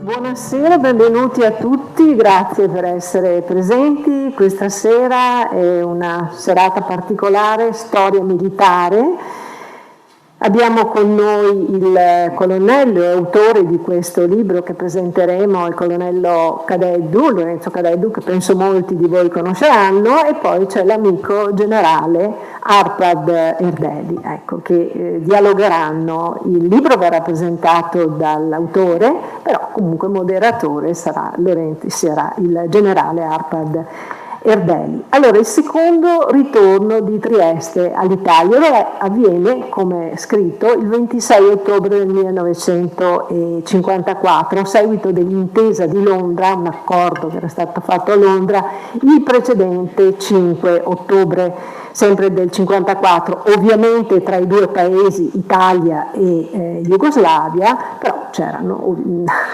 Buonasera, benvenuti a tutti, grazie per essere presenti. Questa sera è una serata particolare, storia militare. Abbiamo con noi il colonnello e autore di questo libro che presenteremo, il colonnello Cadeddu, Lorenzo Cadeddu, che penso molti di voi conosceranno, e poi c'è l'amico generale Arpad Erdeli, ecco, che dialogheranno. Il libro verrà presentato dall'autore, però comunque moderatore sarà il generale Arpad Erdeli. Allora, il secondo ritorno di Trieste all'Italia avviene, come scritto, il 26 ottobre del 1954, a seguito dell'intesa di Londra, un accordo che era stato fatto a Londra il precedente 5 ottobre, sempre del 54, ovviamente tra i due paesi, Italia e Jugoslavia, però c'erano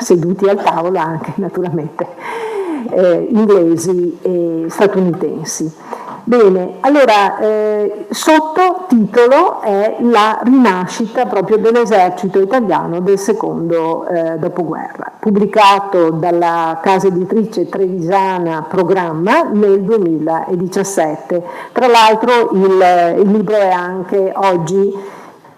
seduti al tavolo anche naturalmente inglesi e statunitensi. Bene, allora sottotitolo è la rinascita proprio dell'esercito italiano del secondo dopoguerra, pubblicato dalla casa editrice trevigiana Programma nel 2017. Tra l'altro il libro è anche oggi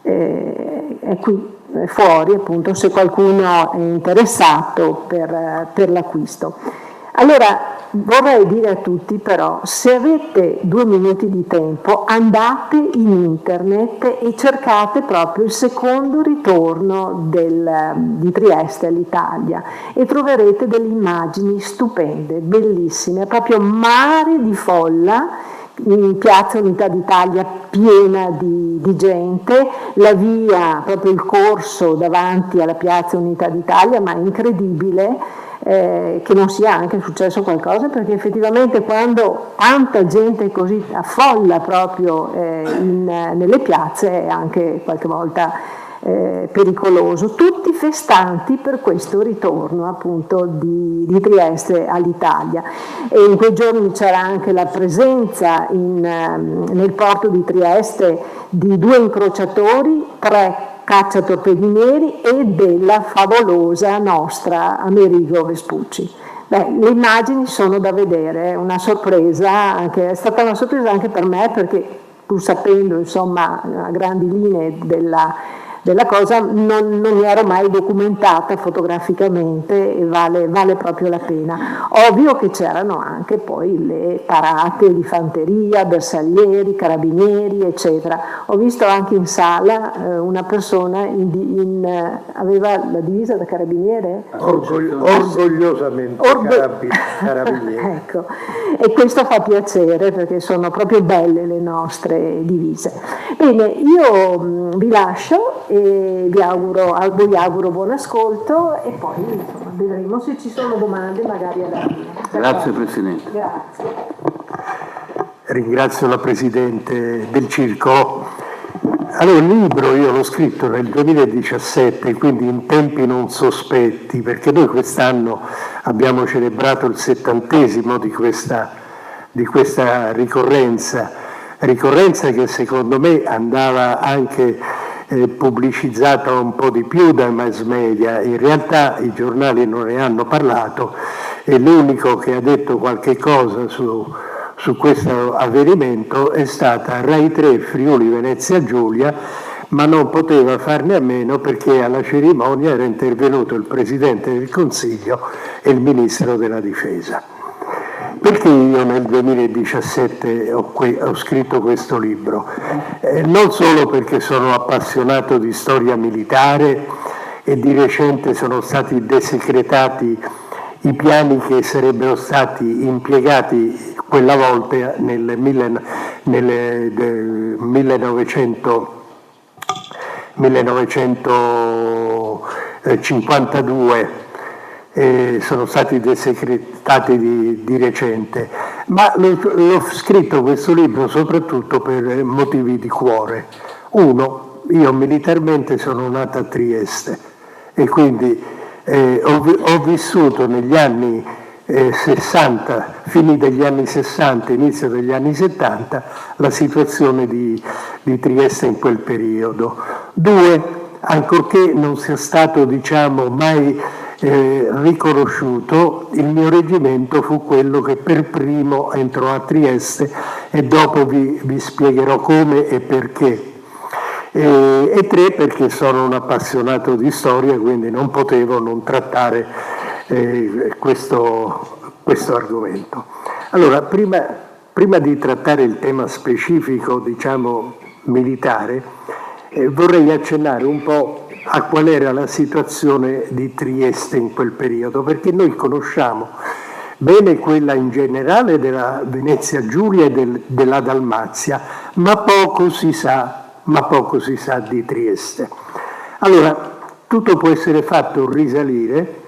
è qui fuori, appunto, se qualcuno è interessato per l'acquisto. Allora, vorrei dire a tutti però, se avete 2 minuti di tempo, andate in internet e cercate proprio il secondo ritorno di Trieste all'Italia e troverete delle immagini stupende, bellissime, proprio mare di folla, in Piazza Unità d'Italia piena di gente, la via, proprio il corso davanti alla Piazza Unità d'Italia, ma è incredibile che non sia anche successo qualcosa, perché effettivamente quando tanta gente così affolla proprio nelle piazze è anche qualche volta pericoloso. Tutti festanti per questo ritorno appunto di Trieste all'Italia, e in quei giorni c'era anche la presenza nel porto di Trieste di 2 incrociatori, 3 cacciatorpedinieri e della favolosa nostra Amerigo Vespucci. Beh, le immagini sono da vedere, è una sorpresa, è stata una sorpresa anche per me, perché pur sapendo insomma a grandi linee della cosa non mi ero mai documentata fotograficamente, e vale proprio la pena. Ovvio che c'erano anche poi le parate di fanteria, bersaglieri, carabinieri, eccetera. Ho visto anche in sala una persona aveva la divisa da carabiniere? Orgogliosamente carabiniere. Ecco, e questo fa piacere perché sono proprio belle le nostre divise. Bene, io vi lascio e vi auguro buon ascolto, e poi insomma, vedremo se ci sono domande magari alla fine. Grazie Presidente. Grazie. Ringrazio la Presidente del Circo. Allora, il libro io l'ho scritto nel 2017, quindi in tempi non sospetti, perché noi quest'anno abbiamo celebrato il 70° di questa ricorrenza che secondo me andava anche pubblicizzata un po' di più dai mass media. In realtà i giornali non ne hanno parlato, e l'unico che ha detto qualche cosa su questo avvenimento è stata Rai 3 Friuli Venezia Giulia, ma non poteva farne a meno perché alla cerimonia era intervenuto il Presidente del Consiglio e il Ministro della Difesa. Perché io nel 2017 ho scritto questo libro? Non solo perché sono appassionato di storia militare e di recente sono stati desecretati i piani che sarebbero stati impiegati quella volta nel 1952, sono stati desecretati di recente, ma l'ho scritto questo libro soprattutto per motivi di cuore. Uno, io militarmente sono nato a Trieste e quindi ho vissuto negli anni 60, fine degli anni 60, inizio degli anni 70, la situazione di Trieste in quel periodo. Due, ancorché non sia stato, diciamo, mai riconosciuto, il mio reggimento fu quello che per primo entrò a Trieste e dopo vi spiegherò come e perché. E tre, perché sono un appassionato di storia, quindi non potevo non trattare questo argomento. Allora, prima di trattare il tema specifico, diciamo, militare, vorrei accennare un po' a qual era la situazione di Trieste in quel periodo, perché noi conosciamo bene quella in generale della Venezia Giulia e della Dalmazia, ma poco si sa di Trieste. Allora, tutto può essere fatto risalire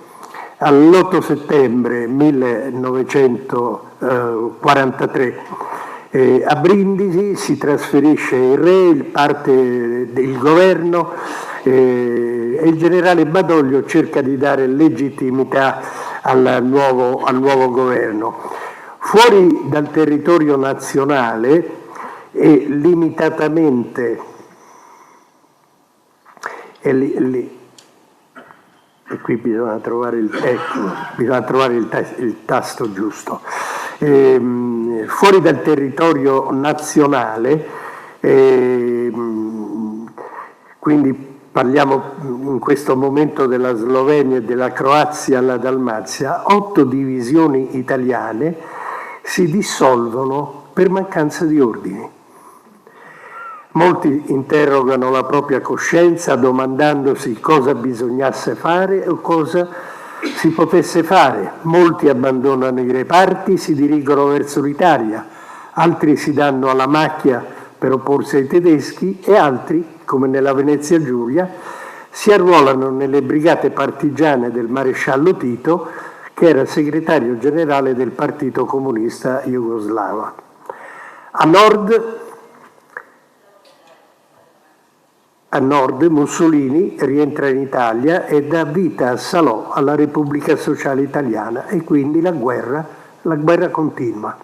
all'8 settembre 1943. A Brindisi si trasferisce il re, parte del governo e il generale Badoglio cerca di dare legittimità al nuovo governo. Fuori dal territorio nazionale e limitatamente, e qui bisogna trovare il tasto giusto, fuori dal territorio nazionale, quindi parliamo in questo momento della Slovenia e della Croazia alla Dalmazia, 8 divisioni italiane si dissolvono per mancanza di ordini. Molti interrogano la propria coscienza domandandosi cosa bisognasse fare o cosa si potesse fare. Molti abbandonano i reparti, si dirigono verso l'Italia, altri si danno alla macchia per opporsi ai tedeschi e altri, come nella Venezia Giulia, si arruolano nelle brigate partigiane del maresciallo Tito, che era segretario generale del Partito Comunista Jugoslavo. A nord Mussolini rientra in Italia e dà vita a Salò alla Repubblica Sociale Italiana e quindi la guerra continua.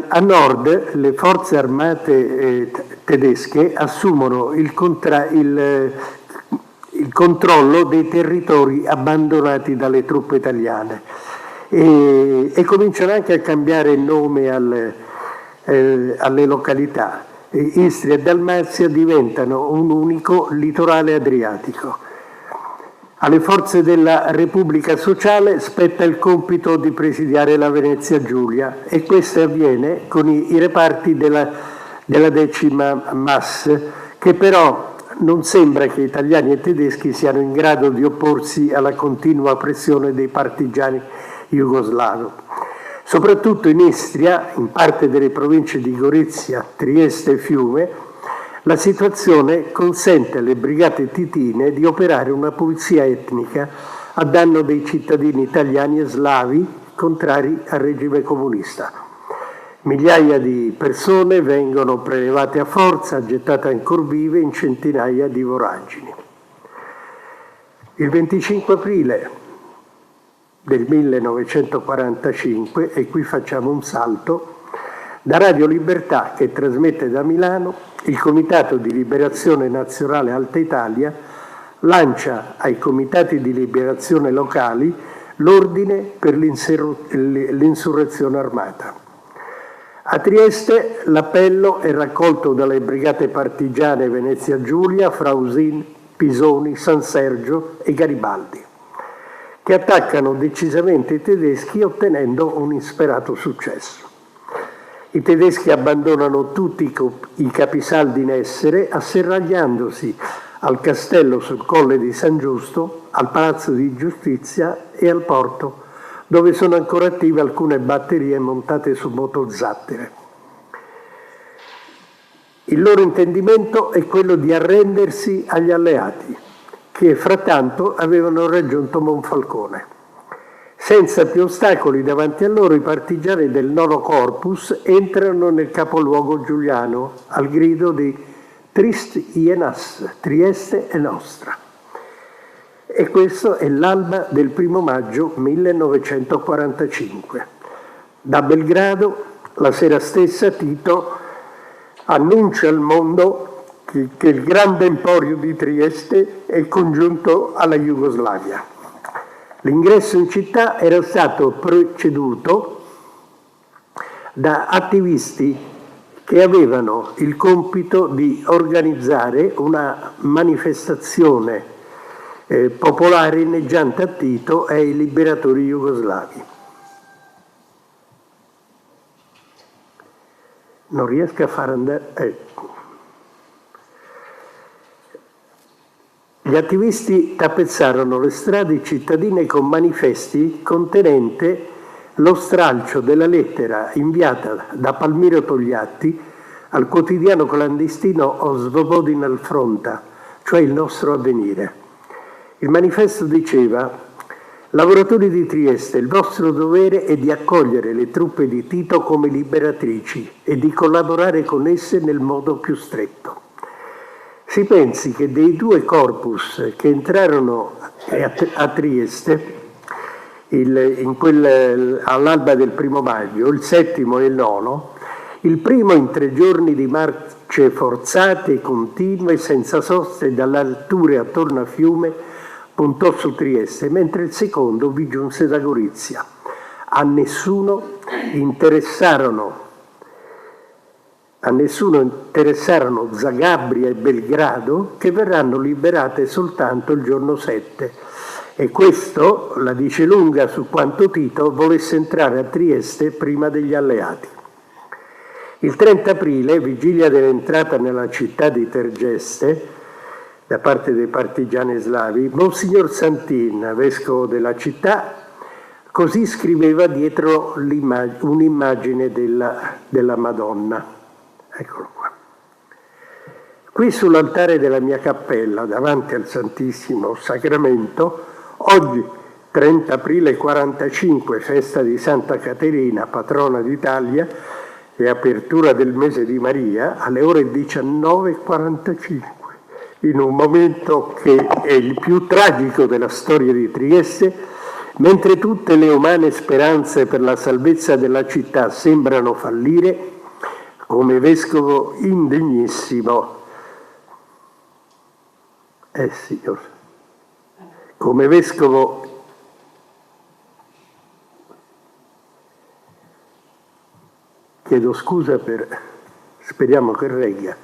A nord le forze armate tedesche assumono il controllo dei territori abbandonati dalle truppe italiane e cominciano anche a cambiare il nome alle località. Istria e Dalmazia diventano un unico litorale adriatico. Alle forze della Repubblica Sociale spetta il compito di presidiare la Venezia Giulia e questo avviene con i reparti della 10ª MAS, che però non sembra che italiani e tedeschi siano in grado di opporsi alla continua pressione dei partigiani jugoslavi. Soprattutto in Istria, in parte delle province di Gorizia, Trieste e Fiume, la situazione consente alle brigate titine di operare una pulizia etnica a danno dei cittadini italiani e slavi contrari al regime comunista. Migliaia di persone vengono prelevate a forza, gettate ancor vive in centinaia di voragini. Il 25 aprile del 1945, e qui facciamo un salto, da Radio Libertà, che trasmette da Milano, il Comitato di Liberazione Nazionale Alta Italia lancia ai comitati di liberazione locali l'ordine per l'insurrezione armata. A Trieste l'appello è raccolto dalle brigate partigiane Venezia Giulia, Frausin, Pisoni, San Sergio e Garibaldi, che attaccano decisamente i tedeschi ottenendo un insperato successo. I tedeschi abbandonano tutti i capisaldi in essere, asserragliandosi al castello sul Colle di San Giusto, al Palazzo di Giustizia e al porto, dove sono ancora attive alcune batterie montate su motozattere. Il loro intendimento è quello di arrendersi agli alleati, che frattanto avevano raggiunto Monfalcone. Senza più ostacoli davanti a loro, i partigiani del Nono Corpus entrano nel capoluogo giuliano al grido di Trist ienas, Trieste è nostra. E questo è l'alba del 1 maggio 1945. Da Belgrado, la sera stessa, Tito annuncia al mondo che il grande emporio di Trieste è congiunto alla Jugoslavia. L'ingresso in città era stato preceduto da attivisti che avevano il compito di organizzare una manifestazione popolare inneggiante a Tito e ai liberatori jugoslavi. Non riesco a far andare... Gli attivisti tappezzarono le strade cittadine con manifesti contenente lo stralcio della lettera inviata da Palmiro Togliatti al quotidiano clandestino Osvobodina Fronta, cioè Il Nostro Avvenire. Il manifesto diceva: lavoratori di Trieste, il vostro dovere è di accogliere le truppe di Tito come liberatrici e di collaborare con esse nel modo più stretto. Si pensi che dei due corpus che entrarono a Trieste all'alba del 1° maggio, il 7° e il 9, il primo in 3 giorni di marce forzate e continue senza soste dalle alture attorno a Fiume puntò su Trieste, mentre il secondo vi giunse da Gorizia. A nessuno interessarono Zagabria e Belgrado, che verranno liberate soltanto il giorno 7. E questo la dice lunga su quanto Tito volesse entrare a Trieste prima degli alleati. Il 30 aprile, vigilia dell'entrata nella città di Tergeste, da parte dei partigiani slavi, Monsignor Santin, vescovo della città, così scriveva dietro un'immagine della Madonna. Eccolo qua. Qui sull'altare della mia cappella, davanti al Santissimo Sacramento, oggi 30 aprile 45, festa di Santa Caterina, patrona d'Italia, e apertura del mese di Maria, alle ore 19:45, in un momento che è il più tragico della storia di Trieste, mentre tutte le umane speranze per la salvezza della città sembrano fallire, come vescovo indegnissimo, signor, come vescovo chiedo scusa speriamo che regga.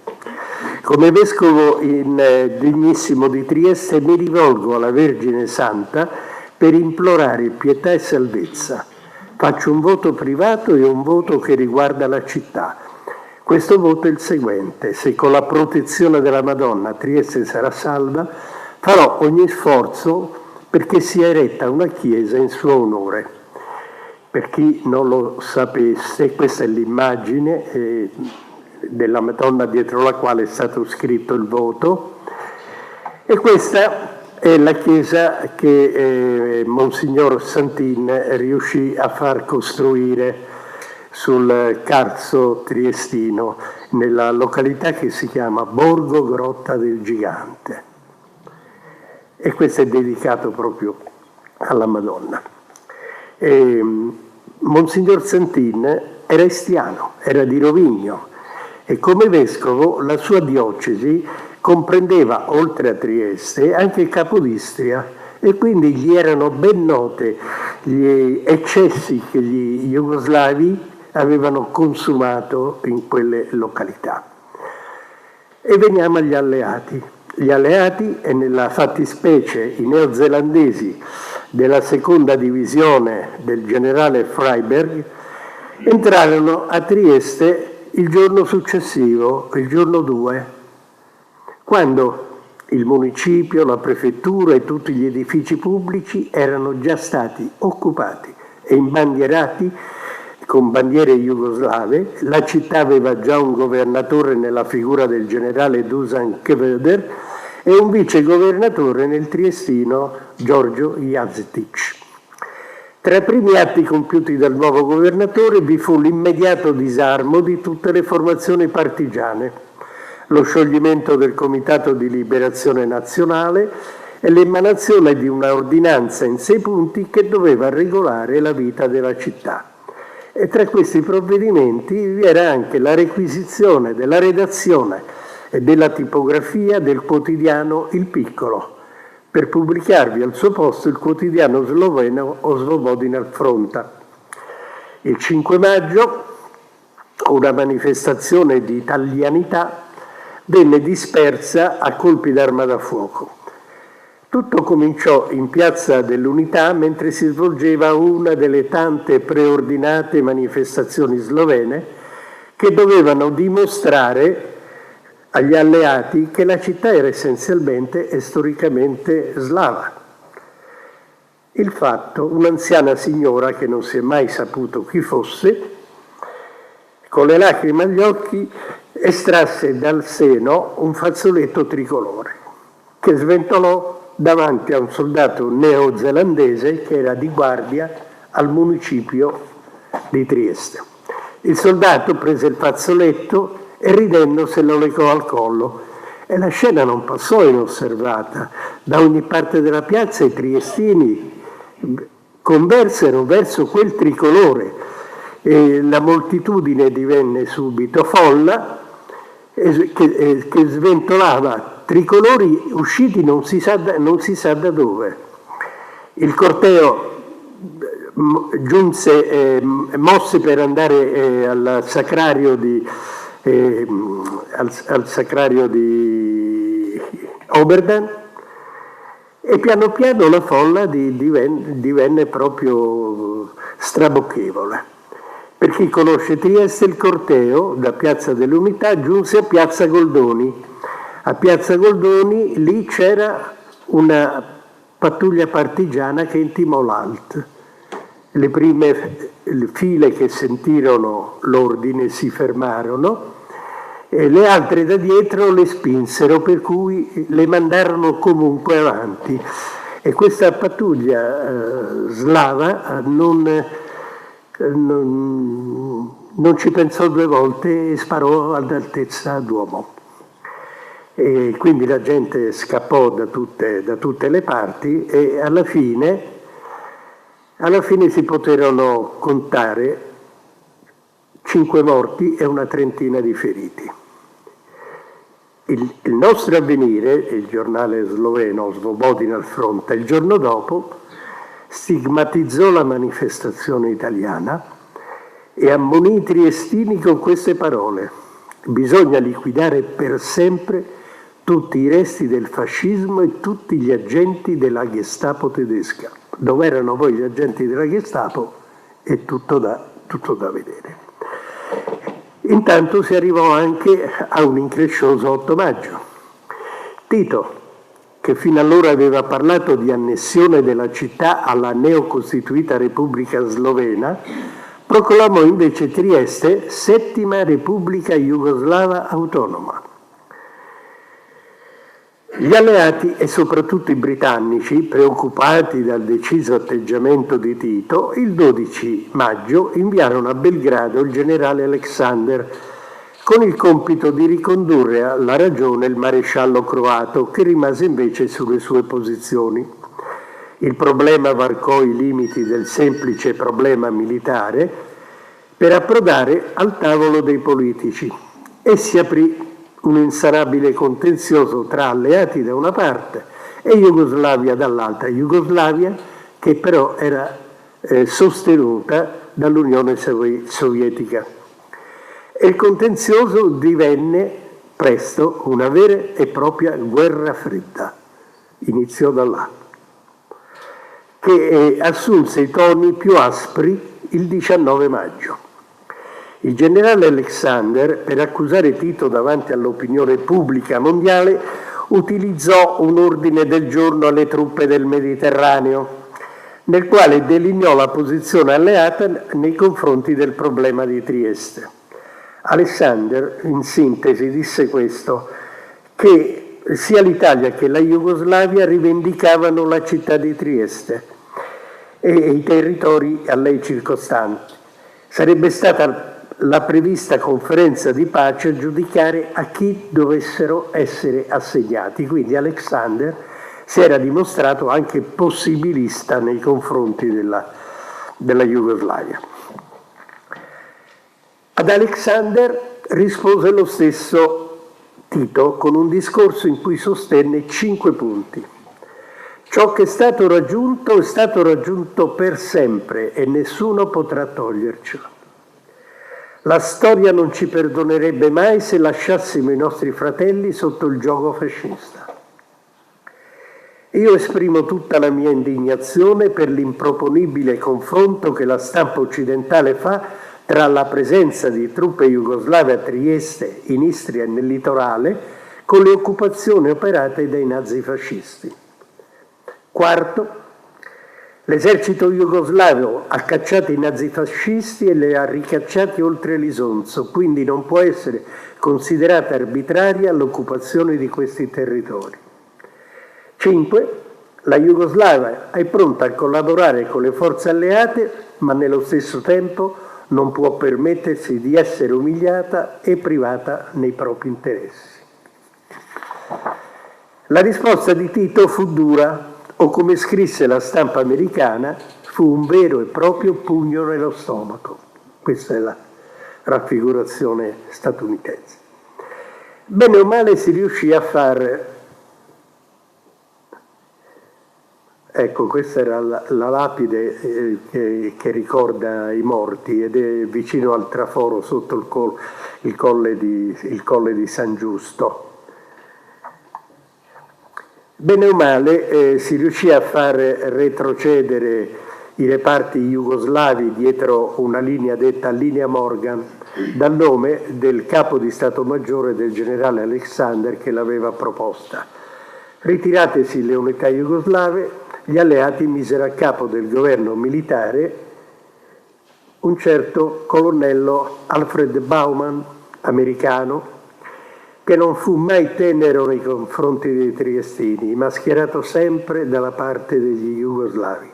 Come vescovo degnissimo di Trieste mi rivolgo alla Vergine Santa per implorare pietà e salvezza. Faccio un voto privato e un voto che riguarda la città. Questo voto è il seguente: se con la protezione della Madonna Trieste sarà salva, farò ogni sforzo perché sia eretta una chiesa in suo onore. Per chi non lo sapesse, questa è l'immagine della Madonna dietro la quale è stato scritto il voto, e questa è la chiesa che Monsignor Santin riuscì a far costruire sul Carso triestino, nella località che si chiama Borgo Grotta del Gigante. E questo è dedicato proprio alla Madonna. Monsignor Santin era istiano, era di Rovigno, e come vescovo la sua diocesi comprendeva, oltre a Trieste, anche Capodistria, e quindi gli erano ben note gli eccessi che gli jugoslavi avevano consumato in quelle località. E veniamo agli alleati. Gli alleati, e nella fattispecie i neozelandesi della seconda divisione del generale Freyberg, entrarono a Trieste il giorno successivo, il giorno 2, quando il municipio, la prefettura e tutti gli edifici pubblici erano già stati occupati e imbandierati con bandiere jugoslave. La città aveva già un governatore nella figura del generale Dusan Kveder e un vicegovernatore nel triestino Giorgio Jaztic. Tra i primi atti compiuti dal nuovo governatore vi fu l'immediato disarmo di tutte le formazioni partigiane, lo scioglimento del Comitato di Liberazione Nazionale e l'emanazione di una ordinanza in 6 punti che doveva regolare la vita della città. E tra questi provvedimenti vi era anche la requisizione della redazione e della tipografia del quotidiano Il Piccolo, per pubblicarvi al suo posto il quotidiano sloveno Osvobodina Fronta. Il 5 maggio una manifestazione di italianità venne dispersa a colpi d'arma da fuoco. Tutto cominciò in Piazza dell'Unità mentre si svolgeva una delle tante preordinate manifestazioni slovene che dovevano dimostrare agli alleati che la città era essenzialmente e storicamente slava. Il fatto, un'anziana signora che non si è mai saputo chi fosse, con le lacrime agli occhi, estrasse dal seno un fazzoletto tricolore che sventolò davanti a un soldato neozelandese che era di guardia al municipio di Trieste. Il soldato prese il fazzoletto e ridendo se lo legò al collo e la scena non passò inosservata. Da ogni parte della piazza i triestini conversero verso quel tricolore e la moltitudine divenne subito folla che sventolava tricolori usciti non si sa da dove. Il corteo giunse, mosse per andare al sacrario di Oberdan e piano piano la folla divenne proprio strabocchevole. Per chi conosce Trieste, il corteo da Piazza dell'Unità giunse a Piazza Goldoni. A Piazza Goldoni lì c'era una pattuglia partigiana che intimò l'alt. Le prime file che sentirono l'ordine si fermarono e le altre da dietro le spinsero, per cui le mandarono comunque avanti. E questa pattuglia slava non ci pensò due volte e sparò ad altezza d'uomo. E quindi la gente scappò da tutte le parti e alla fine si poterono contare 5 morti e una trentina di feriti. Il nostro Avvenire, il giornale sloveno Osvobodina Fronta, il giorno dopo stigmatizzò la manifestazione italiana e ammonì i triestini con queste parole: bisogna liquidare per sempre tutti i resti del fascismo e tutti gli agenti della Gestapo tedesca. Dove erano poi gli agenti della Gestapo è tutto da vedere. Intanto si arrivò anche a un increscioso 8 maggio. Tito, che fino allora aveva parlato di annessione della città alla neocostituita Repubblica Slovena, proclamò invece Trieste settima Repubblica Jugoslava autonoma. Gli alleati e soprattutto i britannici, preoccupati dal deciso atteggiamento di Tito, il 12 maggio inviarono a Belgrado il generale Alexander con il compito di ricondurre alla ragione il maresciallo croato, che rimase invece sulle sue posizioni. Il problema varcò i limiti del semplice problema militare per approdare al tavolo dei politici e si aprì un insanabile contenzioso tra alleati da una parte e Jugoslavia dall'altra. Jugoslavia che però era sostenuta dall'Unione Sovietica. E il contenzioso divenne presto una vera e propria guerra fredda. Iniziò da là, che assunse i toni più aspri il 19 maggio. Il generale Alexander, per accusare Tito davanti all'opinione pubblica mondiale, utilizzò un ordine del giorno alle truppe del Mediterraneo, nel quale delineò la posizione alleata nei confronti del problema di Trieste. Alexander, in sintesi, disse questo, che sia l'Italia che la Jugoslavia rivendicavano la città di Trieste e i territori a lei circostanti. Sarebbe stata la prevista conferenza di pace a giudicare a chi dovessero essere assegnati. Quindi Alexander si era dimostrato anche possibilista nei confronti della Jugoslavia. Ad Alexander rispose lo stesso Tito con un discorso in cui sostenne 5 punti. Ciò che è stato raggiunto per sempre e nessuno potrà togliercelo. La storia non ci perdonerebbe mai se lasciassimo i nostri fratelli sotto il giogo fascista. Io esprimo tutta la mia indignazione per l'improponibile confronto che la stampa occidentale fa tra la presenza di truppe jugoslave a Trieste, in Istria e nel litorale, con le occupazioni operate dai nazifascisti. Quarto, l'esercito jugoslavo ha cacciato i nazifascisti e li ha ricacciati oltre l'Isonzo, quindi non può essere considerata arbitraria l'occupazione di questi territori. 5. La Jugoslavia è pronta a collaborare con le forze alleate, ma nello stesso tempo non può permettersi di essere umiliata e privata nei propri interessi. La risposta di Tito fu dura, o come scrisse la stampa americana, fu un vero e proprio pugno nello stomaco. Questa è la raffigurazione statunitense. Bene o male si riuscì a fare. Ecco, questa era la lapide che ricorda i morti ed è vicino al traforo sotto il colle di San Giusto. Bene o male si riuscì a far retrocedere i reparti jugoslavi dietro una linea detta linea Morgan, dal nome del capo di Stato Maggiore del generale Alexander che l'aveva proposta. Ritiratesi le unità jugoslave, gli alleati misero a capo del governo militare un certo colonnello Alfred Baumann, americano, che non fu mai tenero nei confronti dei triestini, ma schierato sempre dalla parte degli jugoslavi.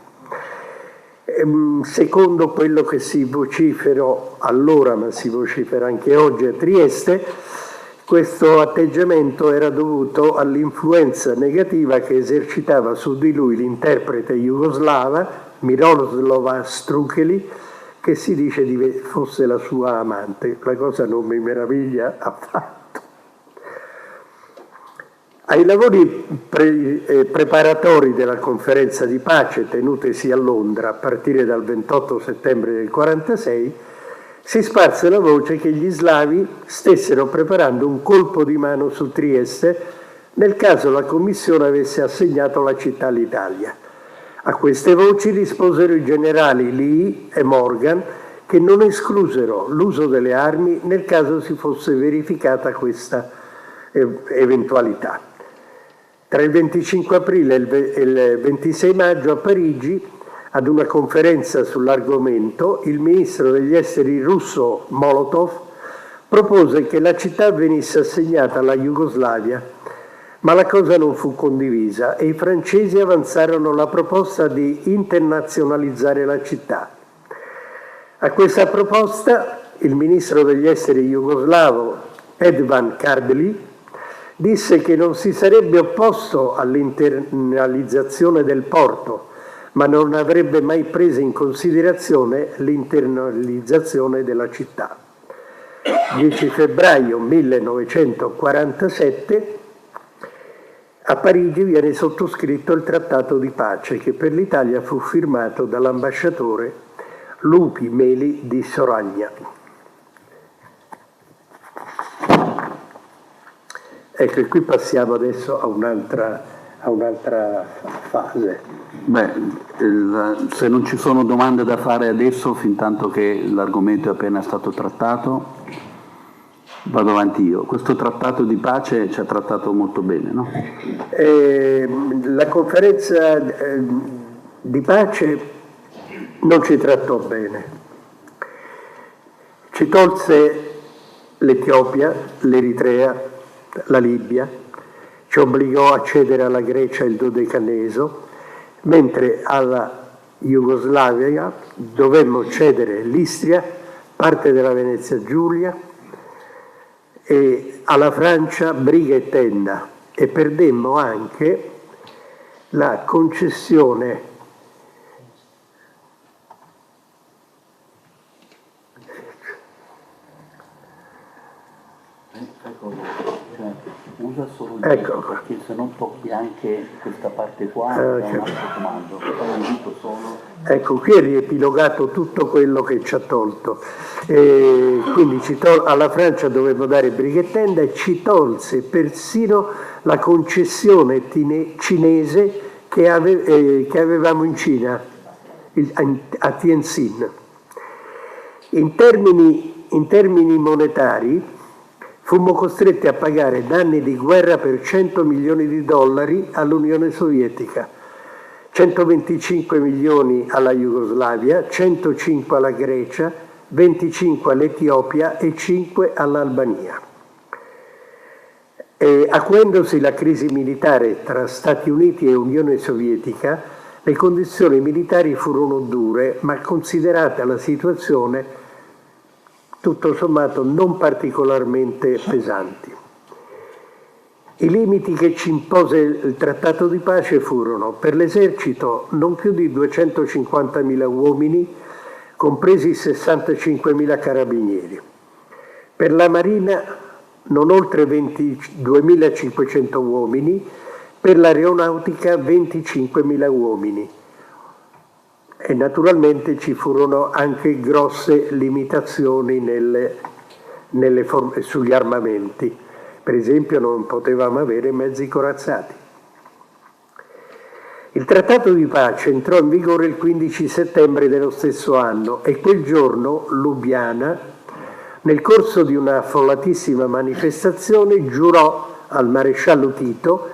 Secondo quello che si vociferò allora, ma si vocifera anche oggi a Trieste, questo atteggiamento era dovuto all'influenza negativa che esercitava su di lui l'interprete jugoslava Miroslava Strukeli, che si dice fosse la sua amante. La cosa non mi meraviglia affatto. Ai lavori preparatori della conferenza di pace tenutesi a Londra a partire dal 28 settembre del 1946 si sparse la voce che gli slavi stessero preparando un colpo di mano su Trieste nel caso la Commissione avesse assegnato la città all'Italia. A queste voci risposero i generali Lee e Morgan, che non esclusero l'uso delle armi nel caso si fosse verificata questa eventualità. Tra il 25 aprile e il 26 maggio a Parigi, ad una conferenza sull'argomento, il ministro degli esteri russo Molotov propose che la città venisse assegnata alla Jugoslavia, ma la cosa non fu condivisa e i francesi avanzarono la proposta di internazionalizzare la città. A questa proposta il ministro degli esteri jugoslavo Edvan Kardelj disse che non si sarebbe opposto all'internalizzazione del porto, ma non avrebbe mai preso in considerazione l'internalizzazione della città. 10 febbraio 1947 a Parigi viene sottoscritto il trattato di pace che per l'Italia fu firmato dall'ambasciatore Lupi Meli di Soragna. Ecco, e qui passiamo adesso a un'altra fase. Beh, se non ci sono domande da fare adesso, fin tanto che l'argomento è appena stato trattato, vado avanti io. Questo trattato di pace ci ha trattato molto bene, no? La conferenza di pace non ci trattò bene. Ci tolse l'Etiopia, l'Eritrea, la Libia, ci obbligò a cedere alla Grecia il Dodecaneso, mentre alla Jugoslavia dovemmo cedere l'Istria, parte della Venezia Giulia, e alla Francia Briga e Tenda, e perdemmo anche la concessione anche questa parte qua da un certo. altro comando. Ho detto solo. Ecco, qui è riepilogato tutto quello che ci ha tolto. Quindi alla Francia dovevamo dare brighe e tenda e ci tolse persino la concessione cinese che avevamo in Cina, a Tianjin. In termini monetari fummo costretti a pagare danni di guerra per 100 milioni di dollari all'Unione Sovietica, 125 milioni alla Jugoslavia, 105 alla Grecia, 25 all'Etiopia e 5 all'Albania. Acuendosi la crisi militare tra Stati Uniti e Unione Sovietica, le condizioni militari furono dure, ma considerata la situazione tutto sommato non particolarmente pesanti. I limiti che ci impose il trattato di pace furono: per l'esercito non più di 250.000 uomini, compresi 65.000 carabinieri; per la marina non oltre 22.500 uomini, per l'aeronautica 25.000 uomini. E naturalmente ci furono anche grosse limitazioni sugli armamenti. Per esempio non potevamo avere mezzi corazzati. Il trattato di pace entrò in vigore il 15 settembre dello stesso anno e quel giorno Lubiana, nel corso di una affollatissima manifestazione, giurò al maresciallo Tito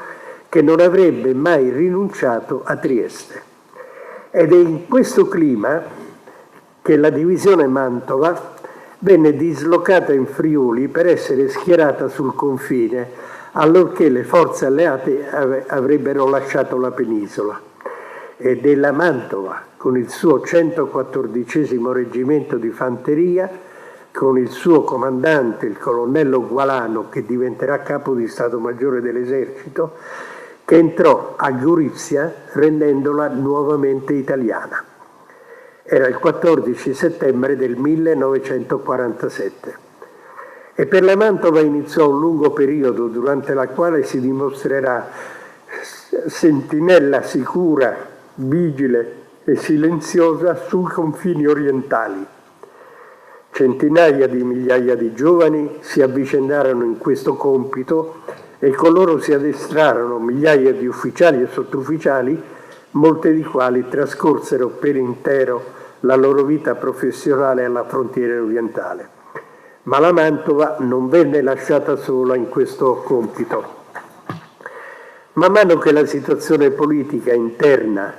che non avrebbe mai rinunciato a Trieste. Ed è in questo clima che la divisione Mantova venne dislocata in Friuli per essere schierata sul confine, allorché le forze alleate avrebbero lasciato la penisola. E della Mantova, con il suo 114° reggimento di fanteria, con il suo comandante, il colonnello Gualano, che diventerà capo di Stato Maggiore dell'esercito, che entrò a Gorizia rendendola nuovamente italiana. Era il 14 settembre del 1947. E per la Mantova iniziò un lungo periodo durante il quale si dimostrerà sentinella sicura, vigile e silenziosa sui confini orientali. Centinaia di migliaia di giovani si avvicendarono in questo compito e con loro si addestrarono migliaia di ufficiali e sottufficiali, molte di quali trascorsero per intero la loro vita professionale alla frontiera orientale. Ma la Mantova non venne lasciata sola in questo compito. Man mano che la situazione politica interna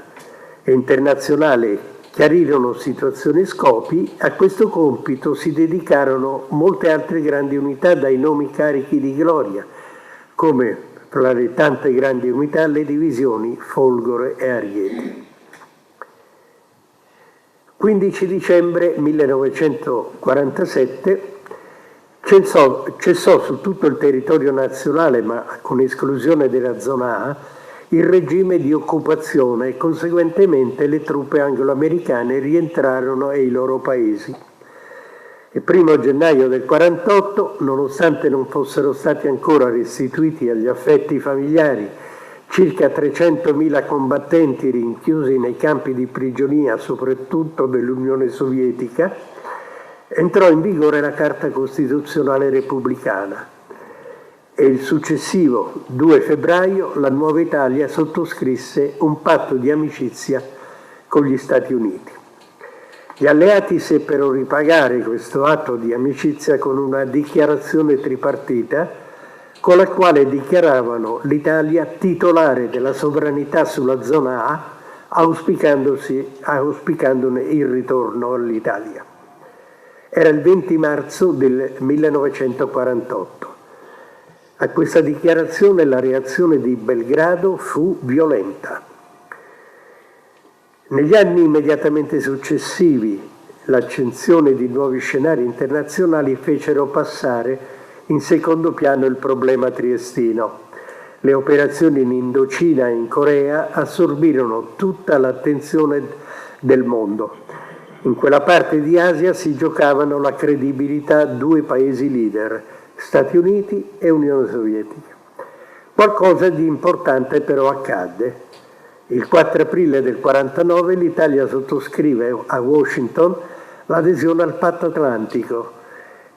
e internazionale chiarirono situazioni e scopi, a questo compito si dedicarono molte altre grandi unità dai nomi carichi di gloria, come fra le tante grandi unità le divisioni Folgore e Arieti. 15 dicembre 1947 cessò su tutto il territorio nazionale, ma con esclusione della zona A, il regime di occupazione e conseguentemente le truppe anglo-americane rientrarono ai loro paesi. Il 1 gennaio del 1948, nonostante non fossero stati ancora restituiti agli affetti familiari circa 300.000 combattenti rinchiusi nei campi di prigionia, soprattutto dell'Unione Sovietica, entrò in vigore la Carta Costituzionale Repubblicana e il successivo 2 febbraio la Nuova Italia sottoscrisse un patto di amicizia con gli Stati Uniti. Gli alleati seppero ripagare questo atto di amicizia con una dichiarazione tripartita con la quale dichiaravano l'Italia titolare della sovranità sulla zona A, auspicandone il ritorno all'Italia. Era il 20 marzo del 1948. A questa dichiarazione la reazione di Belgrado fu violenta. Negli anni immediatamente successivi, l'accensione di nuovi scenari internazionali fecero passare in secondo piano il problema triestino. Le operazioni in Indocina e in Corea assorbirono tutta l'attenzione del mondo. In quella parte di Asia si giocavano la credibilità due paesi leader, Stati Uniti e Unione Sovietica. Qualcosa di importante però accadde. Il 4 aprile del 1949 l'Italia sottoscrive a Washington l'adesione al Patto Atlantico,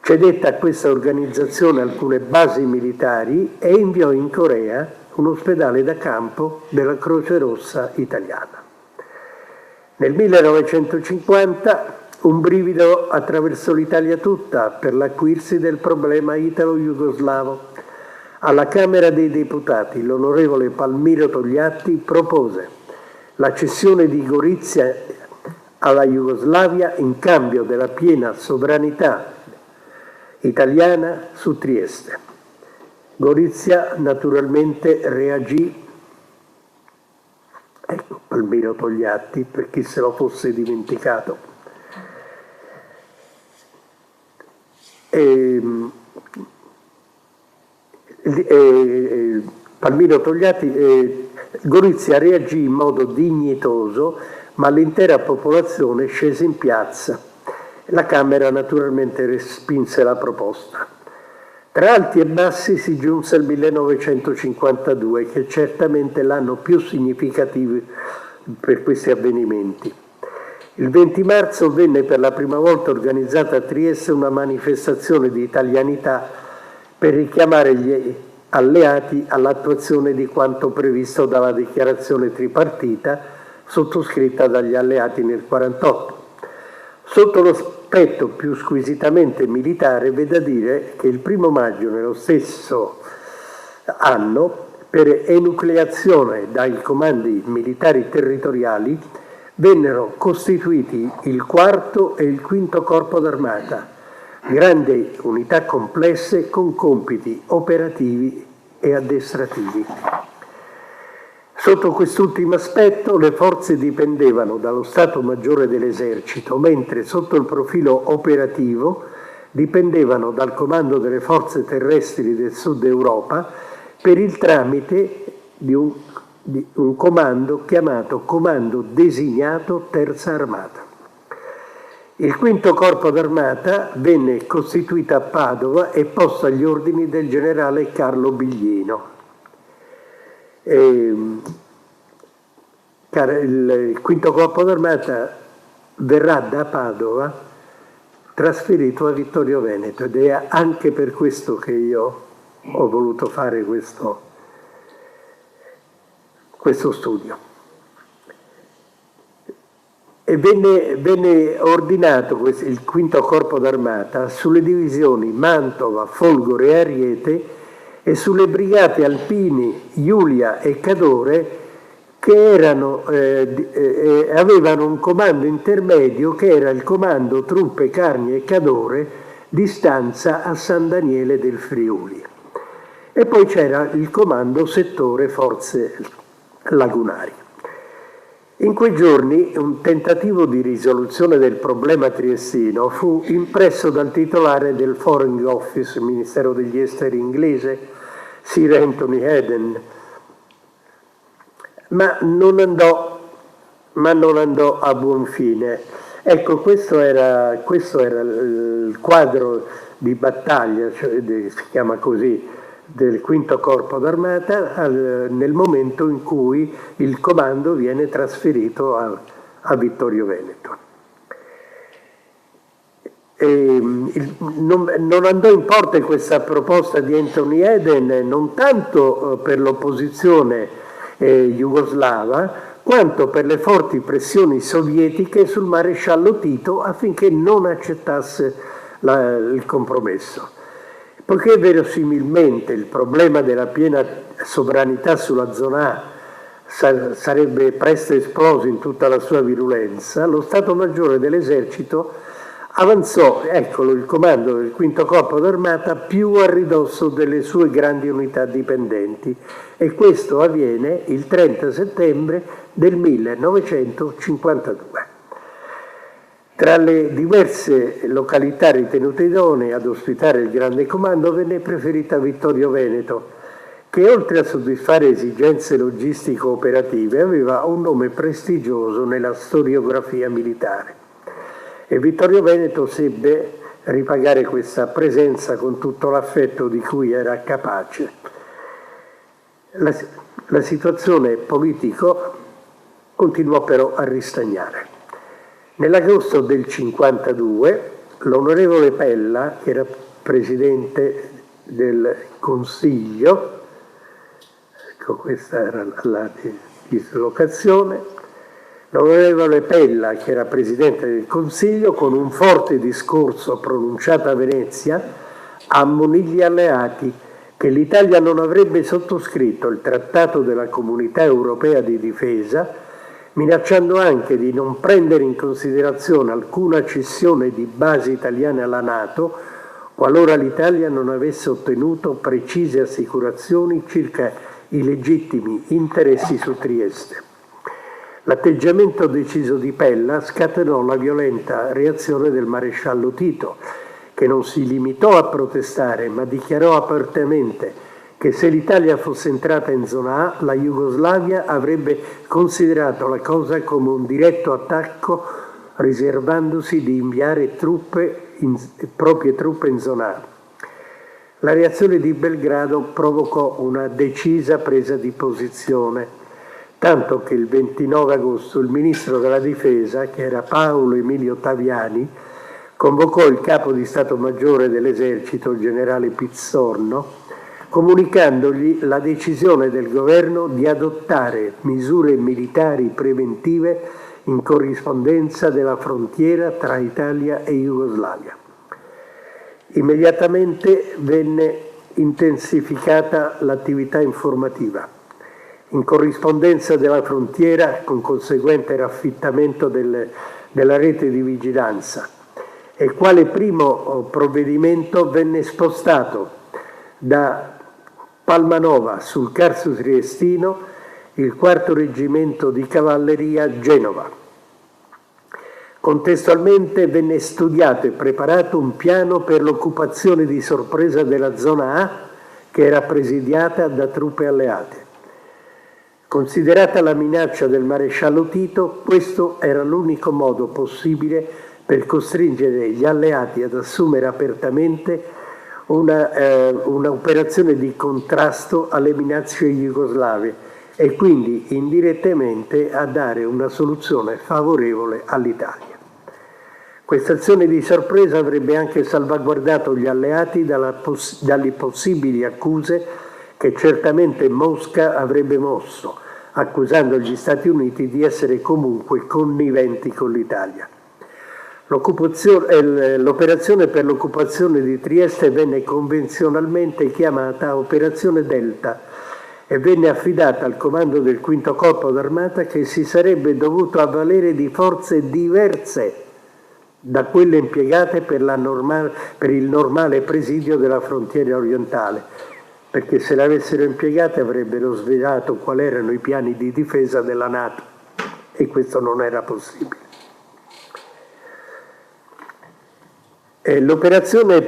cedette a questa organizzazione alcune basi militari e inviò in Corea un ospedale da campo della Croce Rossa italiana. Nel 1950 un brivido attraversò l'Italia tutta per l'acuirsi del problema italo-jugoslavo. Alla Camera dei Deputati l'onorevole Palmiro Togliatti propose la cessione di Gorizia alla Jugoslavia in cambio della piena sovranità italiana su Trieste. Gorizia naturalmente reagì, ecco Palmiro Togliatti per chi se lo fosse dimenticato, Palmiro Togliatti, Gorizia reagì in modo dignitoso, ma l'intera popolazione scese in piazza. La Camera naturalmente respinse la proposta. Tra alti e bassi si giunse al 1952, che è certamente l'anno più significativo per questi avvenimenti. Il 20 marzo venne per la prima volta organizzata a Trieste una manifestazione di italianità per richiamare gli alleati all'attuazione di quanto previsto dalla dichiarazione tripartita sottoscritta dagli alleati nel 1948. Sotto l'aspetto più squisitamente militare, v'è da dire che il 1 maggio nello stesso anno, per enucleazione dai comandi militari territoriali, vennero costituiti il 4° e il 5° Corpo d'Armata, grandi unità complesse con compiti operativi e addestrativi. Sotto quest'ultimo aspetto le forze dipendevano dallo Stato Maggiore dell'Esercito, mentre sotto il profilo operativo dipendevano dal Comando delle Forze Terrestri del Sud Europa per il tramite di un comando chiamato Comando Designato Terza Armata. Il 5° Corpo d'Armata venne costituito a Padova e posto agli ordini del generale Carlo Biglino. Il 5° Corpo d'Armata verrà da Padova trasferito a Vittorio Veneto ed è anche per questo che io ho voluto fare questo studio. E venne ordinato il 5° Corpo d'Armata sulle divisioni Mantova, Folgore e Ariete e sulle brigate alpini Iulia e Cadore che avevano un comando intermedio che era il comando Truppe Carni e Cadore di stanza a San Daniele del Friuli. E poi c'era il comando Settore Forze Lagunari. In quei giorni un tentativo di risoluzione del problema triestino fu impresso dal titolare del Foreign Office, Ministero degli Esteri inglese, Sir Anthony Eden, ma non andò a buon fine. Ecco, questo era il quadro di battaglia, si chiama così, del 5° Corpo d'Armata nel momento in cui il comando viene trasferito a Vittorio Veneto. Non andò in porto questa proposta di Anthony Eden non tanto per l'opposizione jugoslava quanto per le forti pressioni sovietiche sul maresciallo Tito affinché non accettasse il compromesso. Poiché verosimilmente il problema della piena sovranità sulla zona A sarebbe presto esploso in tutta la sua virulenza, lo Stato Maggiore dell'Esercito avanzò, eccolo, il comando del 5° Corpo d'Armata più a ridosso delle sue grandi unità dipendenti e questo avviene il 30 settembre del 1952. Tra le diverse località ritenute idonee ad ospitare il grande comando venne preferita Vittorio Veneto, che oltre a soddisfare esigenze logistico-operative aveva un nome prestigioso nella storiografia militare. E Vittorio Veneto seppe ripagare questa presenza con tutto l'affetto di cui era capace. La situazione politico continuò però a ristagnare. Nell'agosto del 52 l'onorevole Pella, che era presidente del Consiglio, ecco, questa era la dislocazione, l'onorevole Pella, che era presidente del Consiglio, con un forte discorso pronunciato a Venezia, ammonì gli alleati che l'Italia non avrebbe sottoscritto il Trattato della Comunità Europea di Difesa, minacciando anche di non prendere in considerazione alcuna cessione di basi italiane alla NATO qualora l'Italia non avesse ottenuto precise assicurazioni circa i legittimi interessi su Trieste. L'atteggiamento deciso di Pella scatenò la violenta reazione del maresciallo Tito, che non si limitò a protestare, ma dichiarò apertamente che se l'Italia fosse entrata in zona A, la Jugoslavia avrebbe considerato la cosa come un diretto attacco, riservandosi di inviare proprie truppe in zona A. La reazione di Belgrado provocò una decisa presa di posizione, tanto che il 29 agosto il ministro della Difesa, che era Paolo Emilio Taviani, convocò il capo di Stato Maggiore dell'Esercito, il generale Pizzorno, comunicandogli la decisione del governo di adottare misure militari preventive in corrispondenza della frontiera tra Italia e Jugoslavia. Immediatamente venne intensificata l'attività informativa, in corrispondenza della frontiera con conseguente raffittamento della rete di vigilanza, e quale primo provvedimento venne spostato da Palmanova sul Carso Triestino il 4° reggimento di cavalleria a Genova. Contestualmente venne studiato e preparato un piano per l'occupazione di sorpresa della zona A, che era presidiata da truppe alleate. Considerata la minaccia del maresciallo Tito, questo era l'unico modo possibile per costringere gli alleati ad assumere apertamente un'operazione di contrasto alle minacce jugoslave e quindi indirettamente a dare una soluzione favorevole all'Italia. Questa azione di sorpresa avrebbe anche salvaguardato gli alleati dalle possibili accuse che certamente Mosca avrebbe mosso, accusando gli Stati Uniti di essere comunque conniventi con l'Italia. L'operazione per l'occupazione di Trieste venne convenzionalmente chiamata Operazione Delta e venne affidata al comando del V Corpo d'Armata, che si sarebbe dovuto avvalere di forze diverse da quelle impiegate per il normale presidio della frontiera orientale, perché se le avessero impiegate avrebbero svelato quali erano i piani di difesa della NATO e questo non era possibile. L'operazione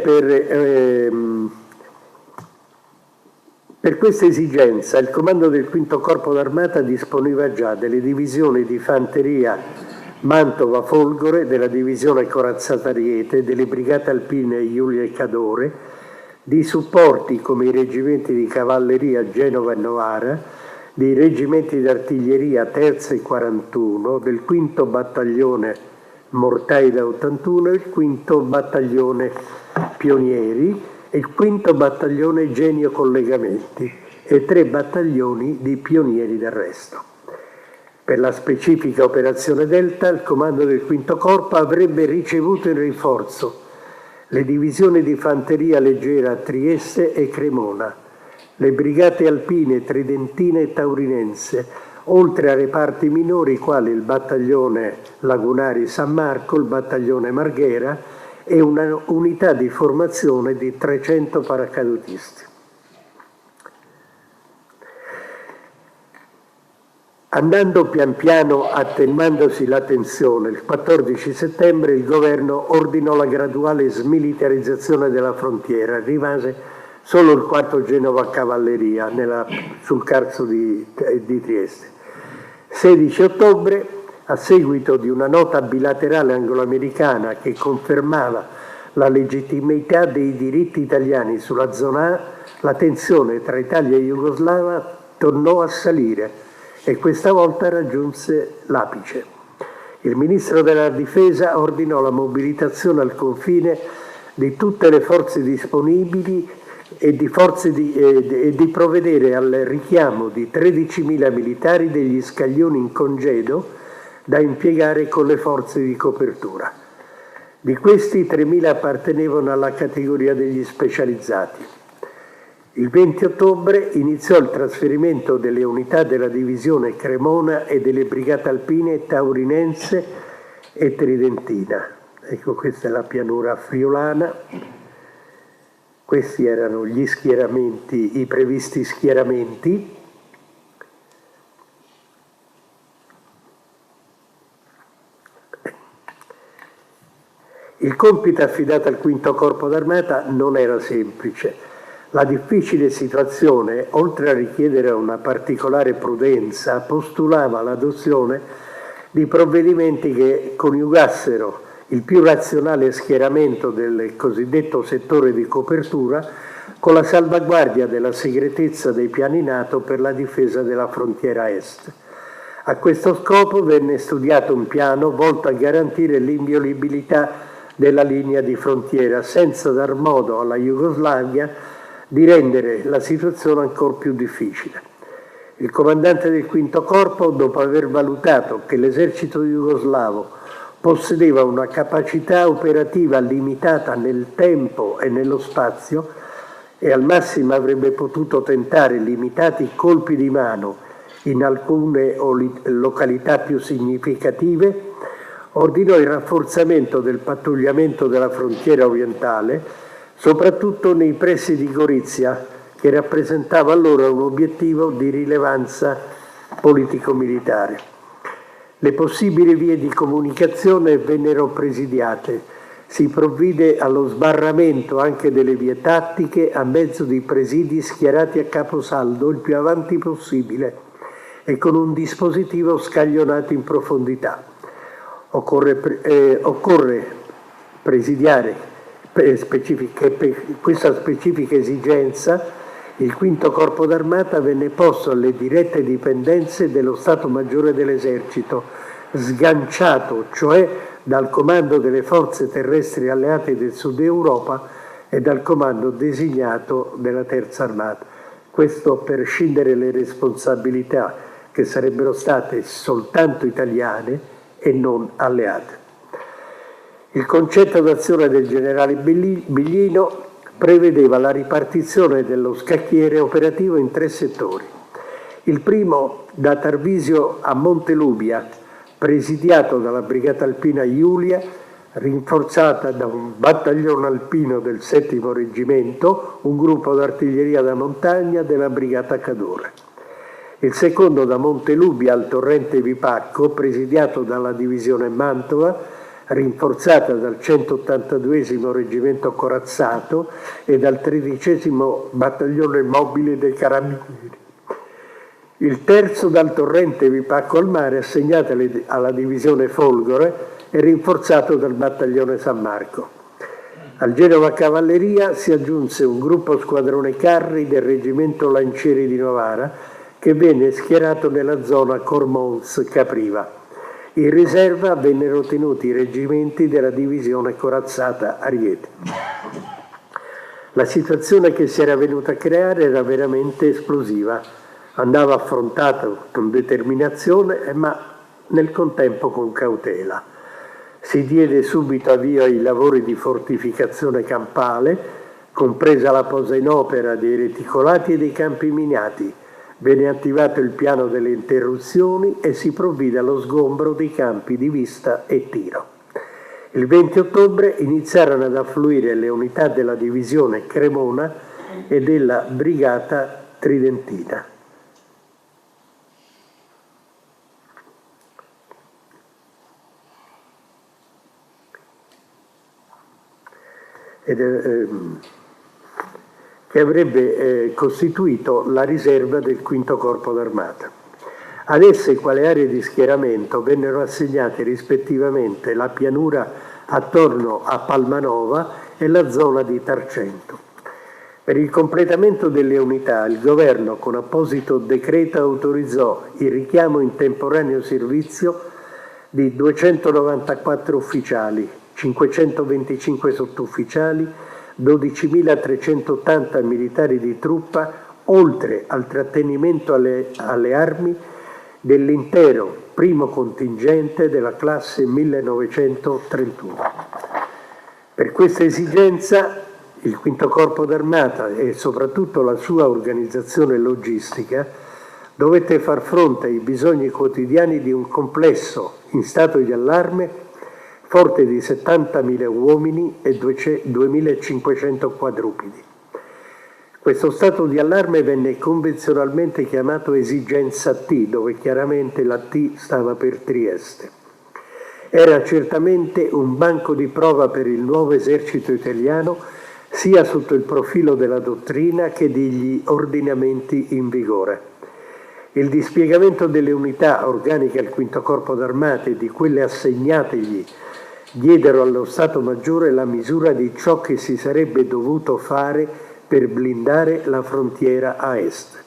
per questa esigenza il comando del V Corpo d'Armata disponeva già delle divisioni di fanteria Mantova-Folgore, della divisione Corazzata Ariete, delle brigate alpine Giulia e Cadore, di supporti come i reggimenti di cavalleria Genova e Novara, dei reggimenti di artiglieria Terza e 41, del V Battaglione Mortai da 81, il V Battaglione Pionieri, il V Battaglione Genio Collegamenti e 3 battaglioni di pionieri d'arresto. Per la specifica operazione Delta, il comando del V Corpo avrebbe ricevuto in rinforzo le divisioni di fanteria leggera Trieste e Cremona, le brigate alpine tridentine e taurinense, oltre a reparti minori quali il battaglione Lagunari San Marco, il battaglione Marghera e una unità di formazione di 300 paracadutisti. Andando pian piano attenuandosi la tensione, il 14 settembre il governo ordinò la graduale smilitarizzazione della frontiera. Rimase solo il 4° Genova Cavalleria sul Carso di Trieste. 16 ottobre, a seguito di una nota bilaterale anglo-americana che confermava la legittimità dei diritti italiani sulla zona A, la tensione tra Italia e tornò a salire e questa volta raggiunse l'apice. Il ministro della Difesa ordinò la mobilitazione al confine di tutte le forze disponibili e di provvedere al richiamo di 13.000 militari degli scaglioni in congedo da impiegare con le forze di copertura. Di questi 3.000 appartenevano alla categoria degli specializzati. Il 20 ottobre iniziò il trasferimento delle unità della divisione Cremona e delle brigate alpine Taurinense e Tridentina. Ecco, questa è la pianura friulana. Questi erano gli schieramenti, i previsti schieramenti. Il compito affidato al quinto corpo d'armata non era semplice. La difficile situazione, oltre a richiedere una particolare prudenza, postulava l'adozione di provvedimenti che coniugassero il più razionale schieramento del cosiddetto settore di copertura con la salvaguardia della segretezza dei piani NATO per la difesa della frontiera est. A questo scopo venne studiato un piano volto a garantire l'inviolabilità della linea di frontiera senza dar modo alla Jugoslavia di rendere la situazione ancora più difficile. Il comandante del quinto corpo, dopo aver valutato che l'esercito jugoslavo possedeva una capacità operativa limitata nel tempo e nello spazio e al massimo avrebbe potuto tentare limitati colpi di mano in alcune località più significative, ordinò il rafforzamento del pattugliamento della frontiera orientale, soprattutto nei pressi di Gorizia, che rappresentava allora un obiettivo di rilevanza politico-militare. Le possibili vie di comunicazione vennero presidiate. Si provvide allo sbarramento anche delle vie tattiche a mezzo di presidi schierati a caposaldo il più avanti possibile e con un dispositivo scaglionato in profondità. Occorre presidiare questa specifica esigenza. Il quinto corpo d'armata venne posto alle dirette dipendenze dello Stato Maggiore dell'Esercito, sganciato cioè dal comando delle forze terrestri alleate del Sud Europa e dal comando designato della Terza Armata. Questo per scindere le responsabilità che sarebbero state soltanto italiane e non alleate. Il concetto d'azione del generale Biglino prevedeva la ripartizione dello scacchiere operativo in 3 settori. Il primo da Tarvisio a Montelubia, presidiato dalla brigata alpina Iulia, rinforzata da un battaglione alpino del 7° reggimento, un gruppo d'artiglieria da montagna della brigata Cadore. Il secondo da Montelubia al torrente Vipacco, presidiato dalla divisione Mantova, rinforzata dal 182° reggimento corazzato e dal 13° battaglione mobile dei carabinieri. Il terzo dal torrente Vipacco al mare, assegnato alla divisione Folgore e rinforzato dal battaglione San Marco. Al Genova Cavalleria si aggiunse un gruppo squadrone carri del reggimento Lancieri di Novara che venne schierato nella zona Cormons-Capriva. In riserva vennero tenuti i reggimenti della divisione corazzata Ariete. La situazione che si era venuta a creare era veramente esplosiva. Andava affrontata con determinazione, ma nel contempo con cautela. Si diede subito avvio ai lavori di fortificazione campale, compresa la posa in opera dei reticolati e dei campi minati. Venne attivato il piano delle interruzioni e si provvide allo sgombro dei campi di vista e tiro. Il 20 ottobre iniziarono ad affluire le unità della divisione Cremona e della brigata Tridentina. Che avrebbe costituito la riserva del quinto corpo d'armata. Ad esse, quale aree di schieramento, vennero assegnate rispettivamente la pianura attorno a Palmanova e la zona di Tarcento. Per il completamento delle unità, il governo con apposito decreto autorizzò il richiamo in temporaneo servizio di 294 ufficiali, 525 sottufficiali, 12.380 militari di truppa, oltre al trattenimento alle armi dell'intero primo contingente della classe 1931. Per questa esigenza il Quinto Corpo d'Armata e soprattutto la sua organizzazione logistica dovette far fronte ai bisogni quotidiani di un complesso in stato di allarme forte di 70.000 uomini e 2.500 quadrupedi. Questo stato di allarme venne convenzionalmente chiamato esigenza T, dove chiaramente la T stava per Trieste. Era certamente un banco di prova per il nuovo esercito italiano, sia sotto il profilo della dottrina che degli ordinamenti in vigore. Il dispiegamento delle unità organiche al Quinto Corpo d'Armata e di quelle assegnategli diedero allo Stato Maggiore la misura di ciò che si sarebbe dovuto fare per blindare la frontiera a est.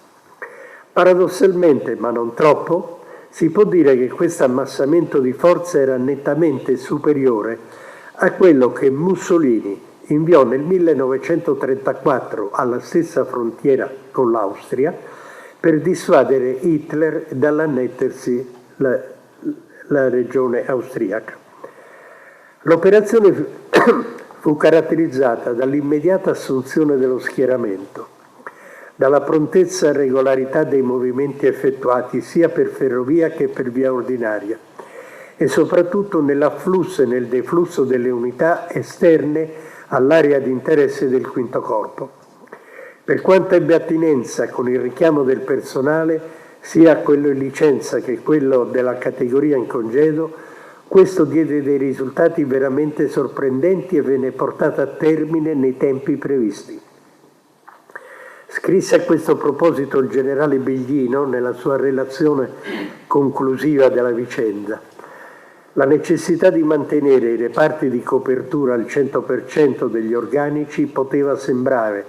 Paradossalmente, ma non troppo, si può dire che questo ammassamento di forze era nettamente superiore a quello che Mussolini inviò nel 1934 alla stessa frontiera con l'Austria per dissuadere Hitler dall'annettersi la regione austriaca. L'operazione fu caratterizzata dall'immediata assunzione dello schieramento, dalla prontezza e regolarità dei movimenti effettuati sia per ferrovia che per via ordinaria e soprattutto nell'afflusso e nel deflusso delle unità esterne all'area di interesse del Quinto Corpo. Per quanto ebbe attinenza con il richiamo del personale, sia quello in licenza che quello della categoria in congedo, questo diede dei risultati veramente sorprendenti e venne portato a termine nei tempi previsti. Scrisse a questo proposito il generale Biglino nella sua relazione conclusiva della vicenda. La necessità di mantenere i reparti di copertura al 100% degli organici poteva sembrare,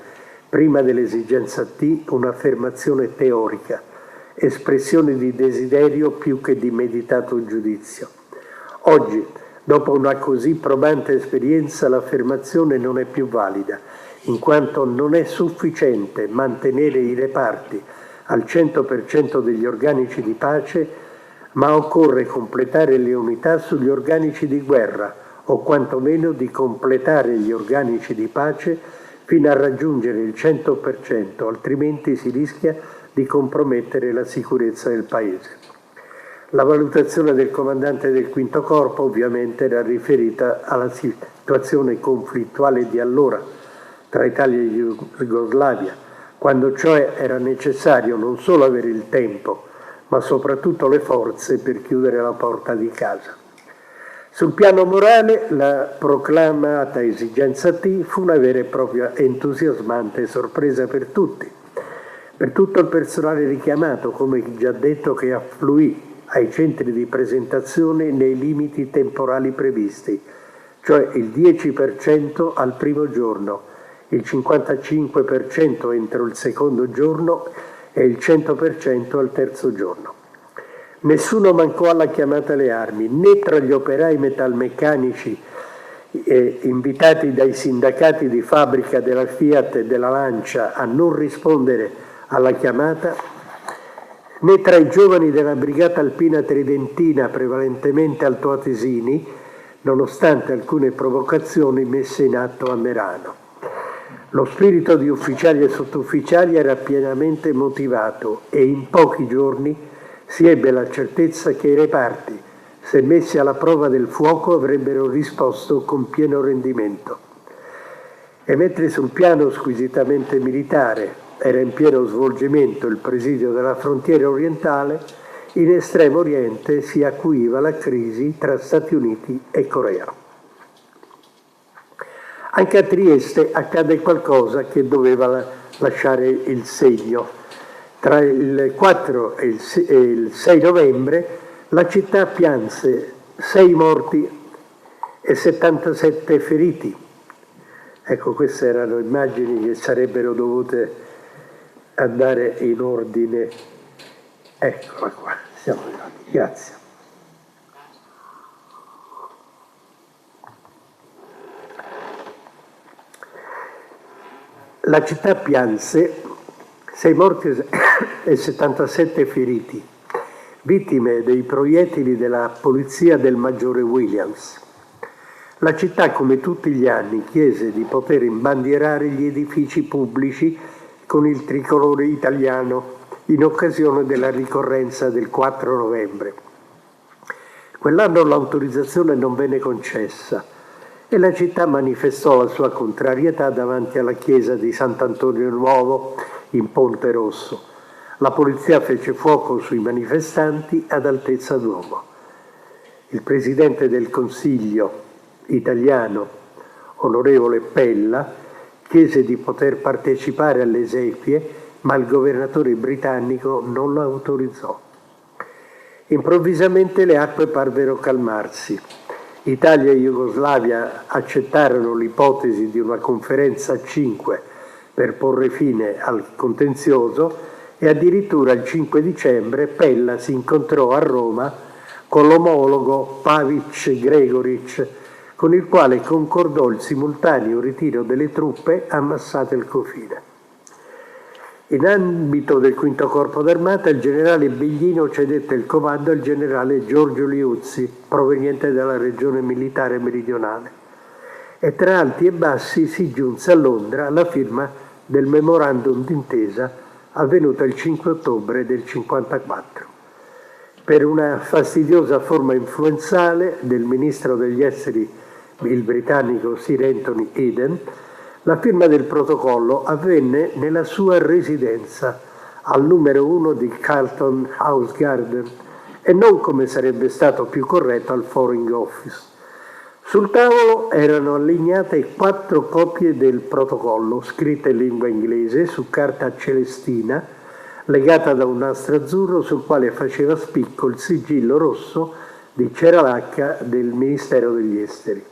prima dell'esigenza T, un'affermazione teorica, espressione di desiderio più che di meditato giudizio. Oggi, dopo una così probante esperienza, l'affermazione non è più valida, in quanto non è sufficiente mantenere i reparti al 100% degli organici di pace, ma occorre completare le unità sugli organici di guerra o quantomeno di completare gli organici di pace fino a raggiungere il 100%, altrimenti si rischia di compromettere la sicurezza del Paese. La valutazione del comandante del Quinto Corpo ovviamente era riferita alla situazione conflittuale di allora tra Italia e Jugoslavia, quando cioè era necessario non solo avere il tempo, ma soprattutto le forze per chiudere la porta di casa. Sul piano morale, la proclamata esigenza T fu una vera e propria entusiasmante sorpresa per tutti, per tutto il personale richiamato, come già detto, che affluì ai centri di presentazione nei limiti temporali previsti, cioè il 10% al primo giorno, il 55% entro il secondo giorno e il 100% al terzo giorno. Nessuno mancò alla chiamata alle armi, né tra gli operai metalmeccanici invitati dai sindacati di fabbrica della Fiat e della Lancia a non rispondere alla chiamata, né tra i giovani della Brigata Alpina Tridentina prevalentemente altoatesini, nonostante alcune provocazioni messe in atto a Merano. Lo spirito di ufficiali e sottufficiali era pienamente motivato e in pochi giorni si ebbe la certezza che i reparti, se messi alla prova del fuoco, avrebbero risposto con pieno rendimento. E mentre sul piano squisitamente militare era in pieno svolgimento il presidio della frontiera orientale, in Estremo Oriente si acuiva la crisi tra Stati Uniti e Corea. Anche a Trieste accade qualcosa che doveva lasciare il segno. Tra il 4 e il 6 novembre la città pianse 6 morti e 77 feriti. Ecco, queste erano immagini che sarebbero dovute andare in ordine. Eccola qua, siamo arrivati, grazie. La città pianse 6 morti e 77 feriti, vittime dei proiettili della polizia del maggiore Williams. La città, come tutti gli anni, chiese di poter imbandierare gli edifici pubblici con il tricolore italiano in occasione della ricorrenza del 4 novembre. Quell'anno l'autorizzazione non venne concessa e la città manifestò la sua contrarietà davanti alla chiesa di Sant'Antonio Nuovo in Ponte Rosso. La polizia fece fuoco sui manifestanti ad altezza d'uomo. Il presidente del Consiglio italiano, onorevole Pella, chiese di poter partecipare alle esequie, ma il governatore britannico non lo autorizzò. Improvvisamente le acque parvero calmarsi. Italia e Jugoslavia accettarono l'ipotesi di una conferenza a 5 per porre fine al contenzioso e addirittura il 5 dicembre Pella si incontrò a Roma con l'omologo Pavic Gregoric, con il quale concordò il simultaneo ritiro delle truppe ammassate al confine. In ambito del Quinto Corpo d'Armata, il generale Biglino cedette il comando al generale Giorgio Liuzzi, proveniente dalla regione militare meridionale. E tra alti e bassi si giunse a Londra alla firma del memorandum d'intesa avvenuta il 5 ottobre del 1954. Per una fastidiosa forma influenzale del ministro degli esteri, il britannico Sir Anthony Eden, la firma del protocollo avvenne nella sua residenza al numero 1 di Carlton House Garden e non, come sarebbe stato più corretto, al Foreign Office. Sul tavolo erano allineate 4 copie del protocollo, scritte in lingua inglese su carta celestina, legata da un nastro azzurro sul quale faceva spicco il sigillo rosso di Ceralacca del Ministero degli Esteri.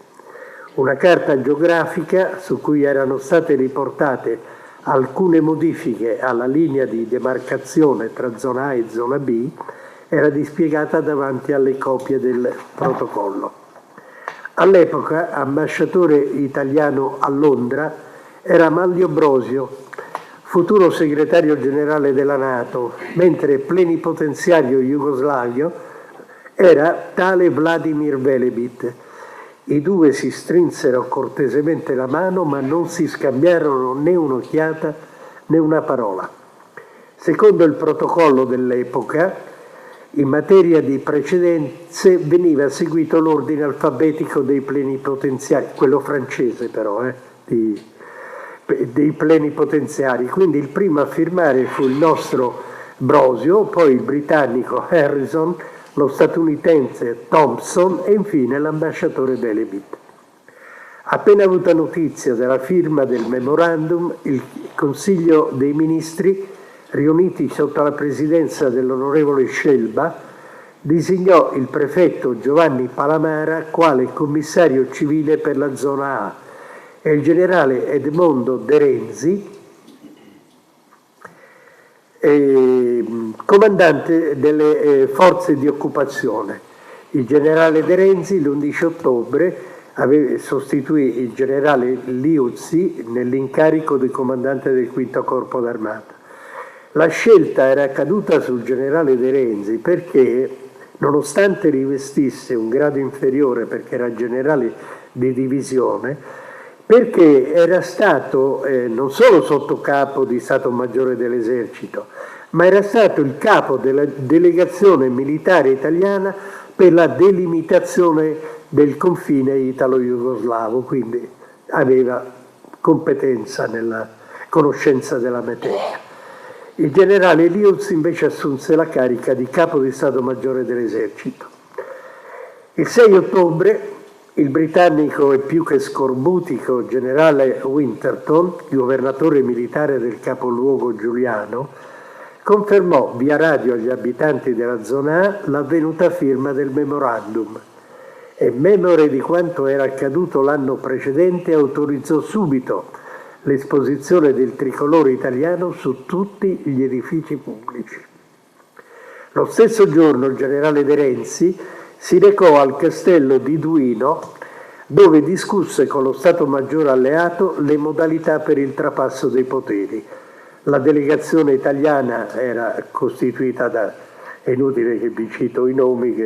Una carta geografica su cui erano state riportate alcune modifiche alla linea di demarcazione tra zona A e zona B era dispiegata davanti alle copie del protocollo. All'epoca, ambasciatore italiano a Londra era Manlio Brosio, futuro segretario generale della NATO, mentre plenipotenziario jugoslavio era tale Vladimir Velebit. I due si strinsero cortesemente la mano, ma non si scambiarono né un'occhiata né una parola. Secondo il protocollo dell'epoca, in materia di precedenze veniva seguito l'ordine alfabetico dei plenipotenziari, quello francese però, dei plenipotenziari. Quindi il primo a firmare fu il nostro Brosio, poi il britannico Harrison, lo statunitense Thompson e infine l'ambasciatore Velebit. Appena avuta notizia della firma del memorandum, il Consiglio dei Ministri, riuniti sotto la presidenza dell'onorevole Scelba, designò il prefetto Giovanni Palamara quale commissario civile per la zona A e il generale Edmondo De Renzi, comandante delle forze di occupazione. Il generale De Renzi l'11 ottobre sostituì il generale Liuzzi nell'incarico di comandante del Quinto Corpo d'Armata. La scelta era caduta sul generale De Renzi perché, nonostante rivestisse un grado inferiore perché era generale di divisione, perché era stato non solo sottocapo di Stato Maggiore dell'Esercito, ma era stato il capo della delegazione militare italiana per la delimitazione del confine italo-jugoslavo, quindi aveva competenza nella conoscenza della materia. Il generale Liuz invece assunse la carica di capo di Stato Maggiore dell'Esercito. Il 6 ottobre il britannico e più che scorbutico generale Winterton, governatore militare del capoluogo giuliano, confermò via radio agli abitanti della zona A l'avvenuta firma del memorandum e, memore di quanto era accaduto l'anno precedente, autorizzò subito l'esposizione del tricolore italiano su tutti gli edifici pubblici. Lo stesso giorno il generale De Renzi si recò al castello di Duino, dove discusse con lo Stato Maggiore alleato le modalità per il trapasso dei poteri. La delegazione italiana era costituita da, è inutile che vi cito i nomi,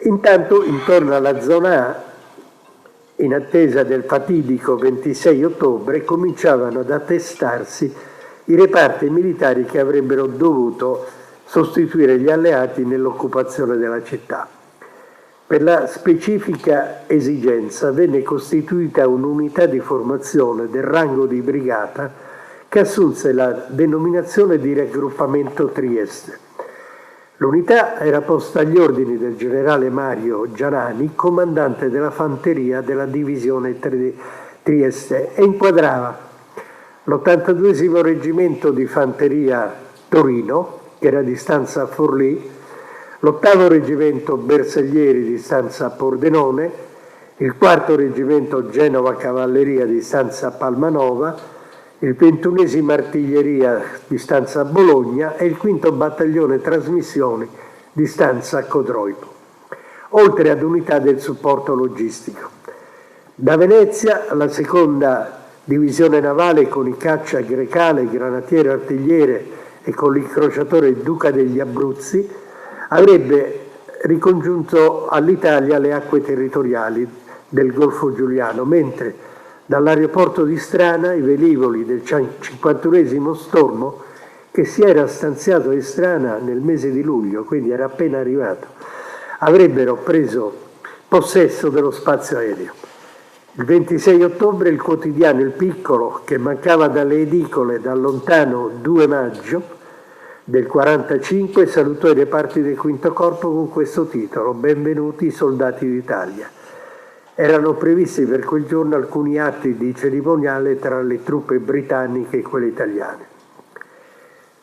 intanto intorno alla zona A, in attesa del fatidico 26 ottobre, cominciavano ad attestarsi i reparti militari che avrebbero dovuto sostituire gli alleati nell'occupazione della città. Per la specifica esigenza venne costituita un'unità di formazione del rango di brigata che assunse la denominazione di raggruppamento Trieste. L'unità era posta agli ordini del generale Mario Gianani, comandante della fanteria della divisione Trieste, e inquadrava l'82° reggimento di fanteria Torino, che era di stanza a Forlì, l'8° reggimento Bersaglieri di stanza a Pordenone, il 4° reggimento Genova Cavalleria di stanza a Palmanova, il 21° Artiglieria di stanza a Bologna e il 5° Battaglione Trasmissioni di stanza a Codroipo, oltre ad unità del supporto logistico. Da Venezia la 2ª Divisione Navale con i caccia Grecale, Granatiere Artigliere e con l'incrociatore Duca degli Abruzzi avrebbe ricongiunto all'Italia le acque territoriali del Golfo Giuliano, mentre dall'aeroporto di Strana i velivoli del 51° stormo, che si era stanziato a Strana nel mese di luglio, quindi era appena arrivato, avrebbero preso possesso dello spazio aereo. Il 26 ottobre il quotidiano Il Piccolo, che mancava dalle edicole dal lontano 2 maggio del 45, salutò i reparti del V Corpo con questo titolo: "Benvenuti i soldati d'Italia". Erano previsti per quel giorno alcuni atti di cerimoniale tra le truppe britanniche e quelle italiane.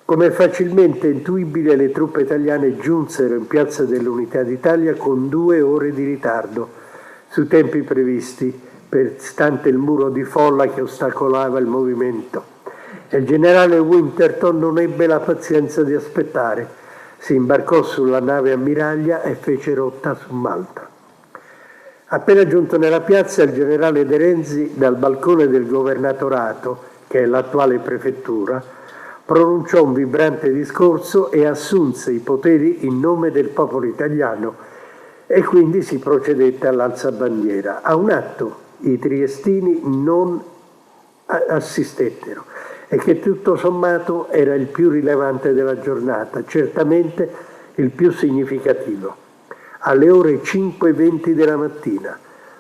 Come è facilmente intuibile, le truppe italiane giunsero in piazza dell'Unità d'Italia con 2 ore di ritardo sui tempi previsti, stante il muro di folla che ostacolava il movimento. E il generale Winterton non ebbe la pazienza di aspettare, si imbarcò sulla nave ammiraglia e fece rotta su Malta. Appena giunto nella piazza, il generale De Renzi, dal balcone del governatorato, che è l'attuale prefettura, pronunciò un vibrante discorso e assunse i poteri in nome del popolo italiano, e quindi si procedette all'alzabandiera. A un atto i triestini non assistettero e che tutto sommato era il più rilevante della giornata, certamente il più significativo. Alle ore 5:20 della mattina,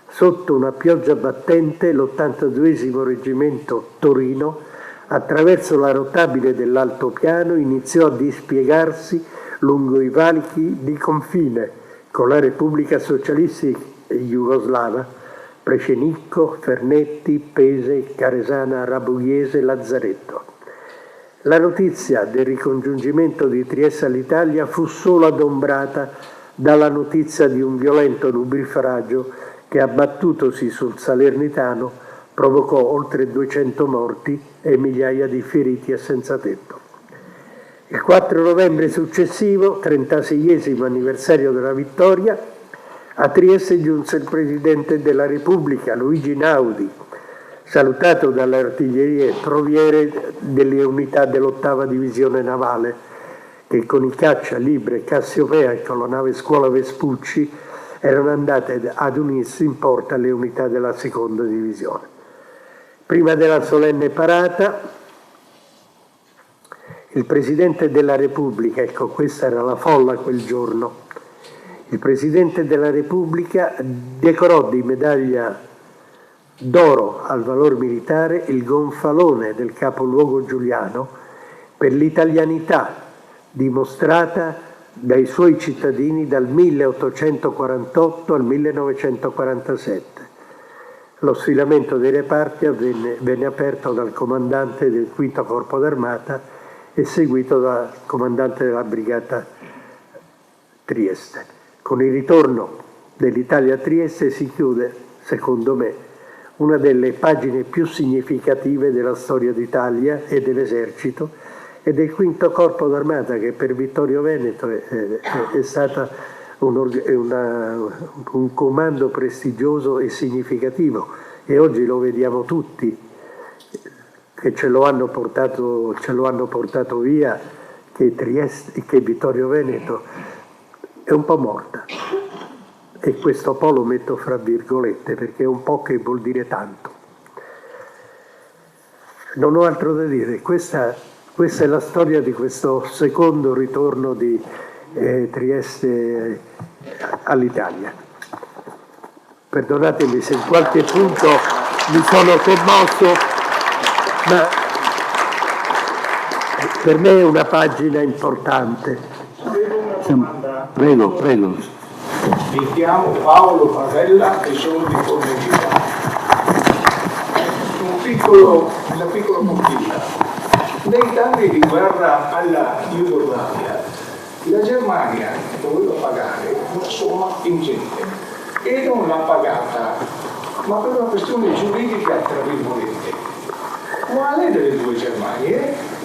sotto una pioggia battente, l'82° reggimento Torino, attraverso la rotabile dell'altopiano, iniziò a dispiegarsi lungo i valichi di confine con la Repubblica Socialistica Jugoslava, Precenicco, Fernetti, Pese, Caresana, Rabuiese, Lazzaretto. La notizia del ricongiungimento di Trieste all'Italia fu solo adombrata dalla notizia di un violento nubifragio che, abbattutosi sul Salernitano, provocò oltre 200 morti e migliaia di feriti e senza tetto. Il 4 novembre successivo, 36esimo anniversario della vittoria, a Trieste giunse il Presidente della Repubblica, Luigi Einaudi, salutato dalle artiglierie troviere delle unità dell'8ª Divisione Navale, che con i caccia Libre e Cassiopea e con la nave Scuola Vespucci erano andate ad unirsi in porta alle unità della 2ª Divisione. Prima della solenne parata, il Presidente della Repubblica, ecco questa era la folla quel giorno, il Presidente della Repubblica decorò di medaglia d'oro al valor militare il gonfalone del capoluogo giuliano per l'italianità dimostrata dai suoi cittadini dal 1848 al 1947. Lo sfilamento dei reparti venne aperto dal comandante del V Corpo d'Armata e seguito dal comandante della brigata Trieste. Con il ritorno dell'Italia a Trieste si chiude, secondo me, una delle pagine più significative della storia d'Italia e dell'esercito e del quinto corpo d'armata, che per Vittorio Veneto è stata un comando prestigioso e significativo, e oggi lo vediamo tutti che ce lo hanno portato via, che Vittorio Veneto è un po' morta. E questo po' lo metto fra virgolette, perché è un po' che vuol dire tanto. Non ho altro da dire, questa è la storia di questo secondo ritorno di Trieste all'Italia. Perdonatemi se in qualche punto mi sono commosso, ma per me è una pagina importante. Prego, prego. Mi chiamo Paolo Favella e sono di Formentino. Una piccola puntilla. Negli anni di guerra alla Jugoslavia, la Germania doveva pagare una somma ingente e non l'ha pagata, ma per una questione giuridica, tra virgolette. Quale delle due Germanie?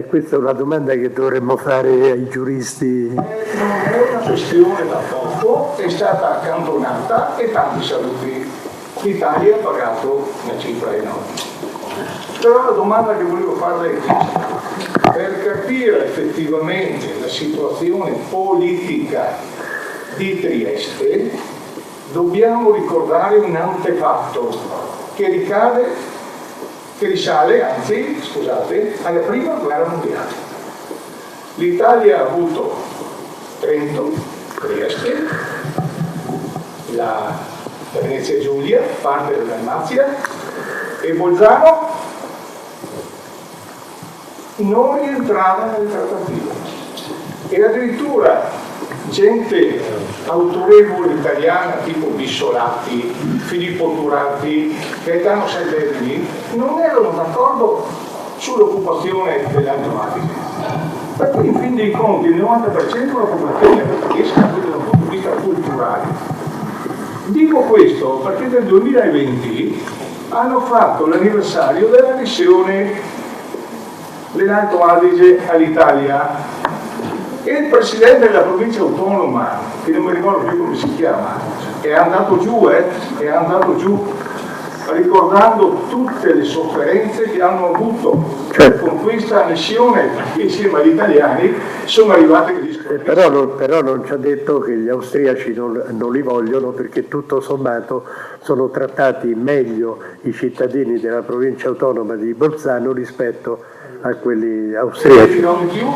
Questa è una domanda che dovremmo fare ai giuristi. Non è una questione da poco, è stata accantonata e tanti saluti. L'Italia ha pagato una cifra enorme. Però la domanda che volevo farle è questa. Per capire effettivamente la situazione politica di Trieste, dobbiamo ricordare un antefatto che risale, alla prima guerra mondiale. L'Italia ha avuto Trento, Trieste, la Venezia Giulia, parte della Dalmazia, e Bolzano non rientrava nelle trattative. E addirittura gente autorevole italiana tipo Bissolati, Filippo Turati, Gaetano Salvini non erano d'accordo sull'occupazione dell'Alto Adige. Per cui in fin dei conti il 90% della popolazione è tedesca, da un punto di vista culturale. Dico questo perché nel 2020 hanno fatto l'anniversario dell'annessione dell'Alto Adige all'Italia. E il presidente della provincia autonoma, che non mi ricordo più come si chiama, è andato giù ricordando tutte le sofferenze che hanno avuto con questa annessione, che insieme agli italiani sono arrivate così. Però non ci ha detto che gli austriaci non li vogliono, perché tutto sommato sono trattati meglio i cittadini della provincia autonoma di Bolzano rispetto a quelli austriaci. Non più,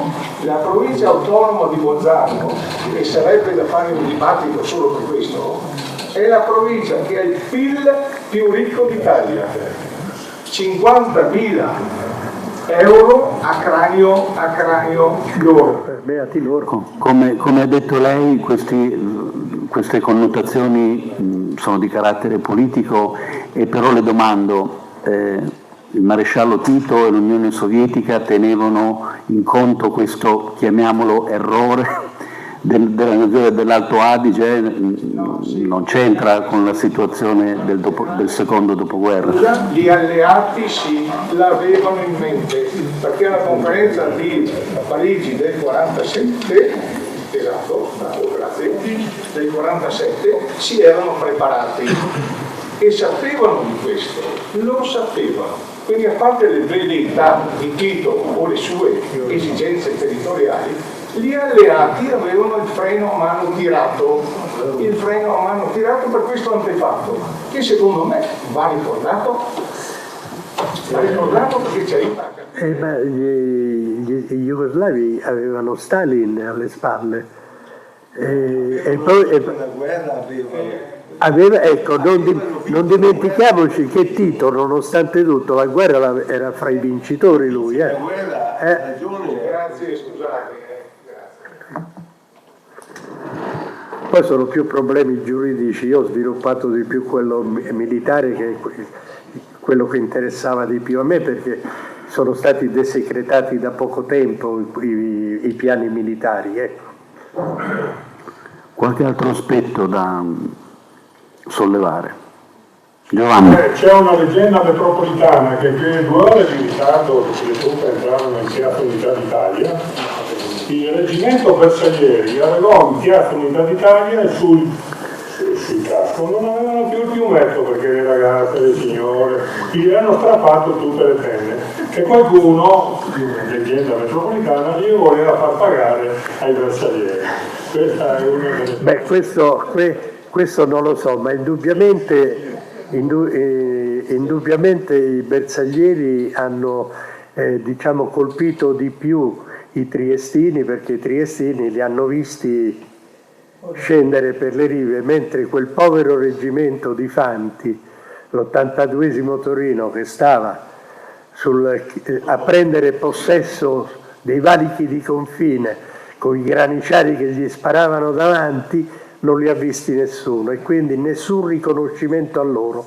la provincia autonoma di Bolzano, e sarebbe da fare un dibattito solo per questo, è la provincia che ha il PIL più ricco d'Italia, 50.000 euro a cranio loro. Beati loro. Come ha detto lei, queste connotazioni sono di carattere politico, e però le domando, il maresciallo Tito e l'Unione Sovietica tenevano in conto questo, chiamiamolo, errore dell'Alto Adige? Non c'entra con la situazione del secondo dopoguerra? Gli alleati sì, l'avevano in mente, perché alla conferenza di Parigi del 47, esatto, grazie, del 47 si erano preparati e sapevano di questo, lo sapevano. Quindi, a parte le velleità di Tito o le sue esigenze territoriali, gli alleati avevano il freno a mano tirato per questo antefatto, che secondo me va ricordato perché ci aiuta. Ma gli jugoslavi avevano Stalin alle spalle, e poi la guerra non dimentichiamoci che Tito, nonostante tutto, la guerra era fra i vincitori lui. La guerra, ragione. Grazie, scusate. Poi sono più problemi giuridici, io ho sviluppato di più quello militare, che è quello che interessava di più a me, perché sono stati desecretati da poco tempo i piani militari, ecco. Qualche altro aspetto da sollevare? Giovanni. C'è una leggenda metropolitana che più di 2 ore di ritardo che le truppe entravano in Piazza Unità d'Italia, il reggimento Bersaglieri arrivò in Piazza Unità d'Italia e sul casco non avevano più il piumetto perché le ragazze, le signore, gli hanno strappato tutte le penne e qualcuno, leggenda metropolitana, gli voleva far pagare ai bersaglieri. Questa è una delle... Beh, questo non lo so, ma indubbiamente i bersaglieri hanno diciamo, colpito di più i triestini, perché i triestini li hanno visti scendere per le rive, mentre quel povero reggimento di Fanti, l'82esimo Torino, che stava a prendere possesso dei valichi di confine con i granicieri che gli sparavano davanti, non li ha visti nessuno e quindi nessun riconoscimento a loro.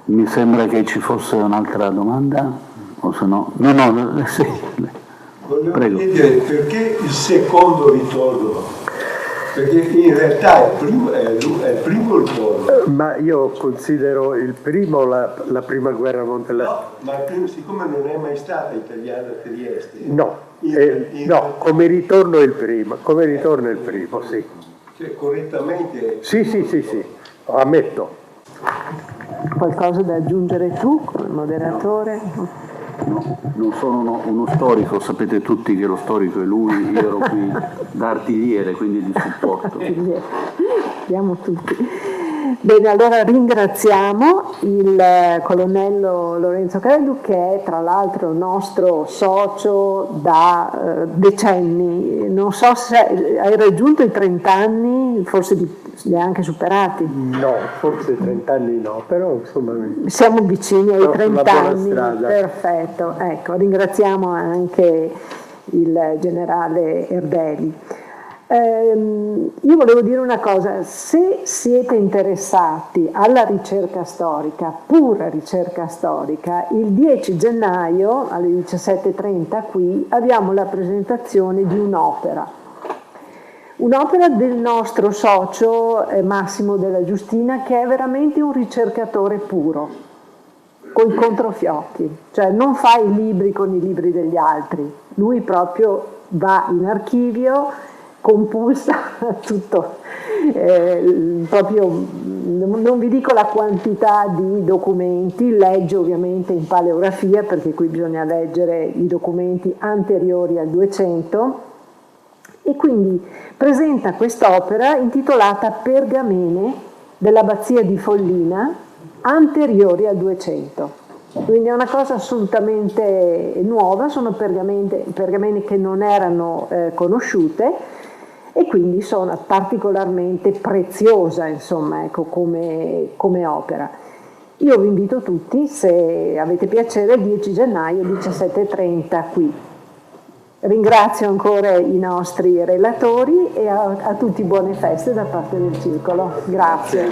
Mi sembra che ci fosse un'altra domanda, o se no... No, sì. Volevo chiedere perché il secondo ritorno? Perché in realtà è il primo ritorno. Ma io considero il primo la prima guerra mondiale. No, ma siccome non è mai stata italiana a Trieste. No, come ritorno è il primo, sì. Cioè, correttamente. Sì, ammetto. Qualcosa da aggiungere tu come moderatore? No, non sono uno storico, sapete tutti che lo storico è lui, io ero qui da artigliere, quindi di supporto. Siamo tutti. Bene, allora ringraziamo il colonnello Lorenzo Carellu, che è tra l'altro nostro socio da decenni. Non so se hai raggiunto i 30 anni, forse li hai anche superati. No, forse 30 anni no, però insomma... Siamo vicini ai 30 anni, strada. Perfetto. Ecco, ringraziamo anche il generale Erdeli. Io volevo dire una cosa: se siete interessati alla ricerca storica, pura ricerca storica, il 10 gennaio alle 17:30 qui abbiamo la presentazione di un'opera del nostro socio Massimo Della Giustina, che è veramente un ricercatore puro, con i controfiocchi, cioè non fa i libri con i libri degli altri, lui proprio va in archivio, compulsa tutto, proprio non vi dico la quantità di documenti, legge ovviamente in paleografia, perché qui bisogna leggere i documenti anteriori al 200, e quindi presenta quest'opera intitolata Pergamene dell'abbazia di Follina anteriori al 200. Quindi è una cosa assolutamente nuova, sono pergamene che non erano conosciute, e quindi sono particolarmente preziosa, insomma, ecco, come opera. Io vi invito tutti, se avete piacere, il 10 gennaio 17:30 qui. Ringrazio ancora i nostri relatori e a tutti buone feste da parte del Circolo. Grazie.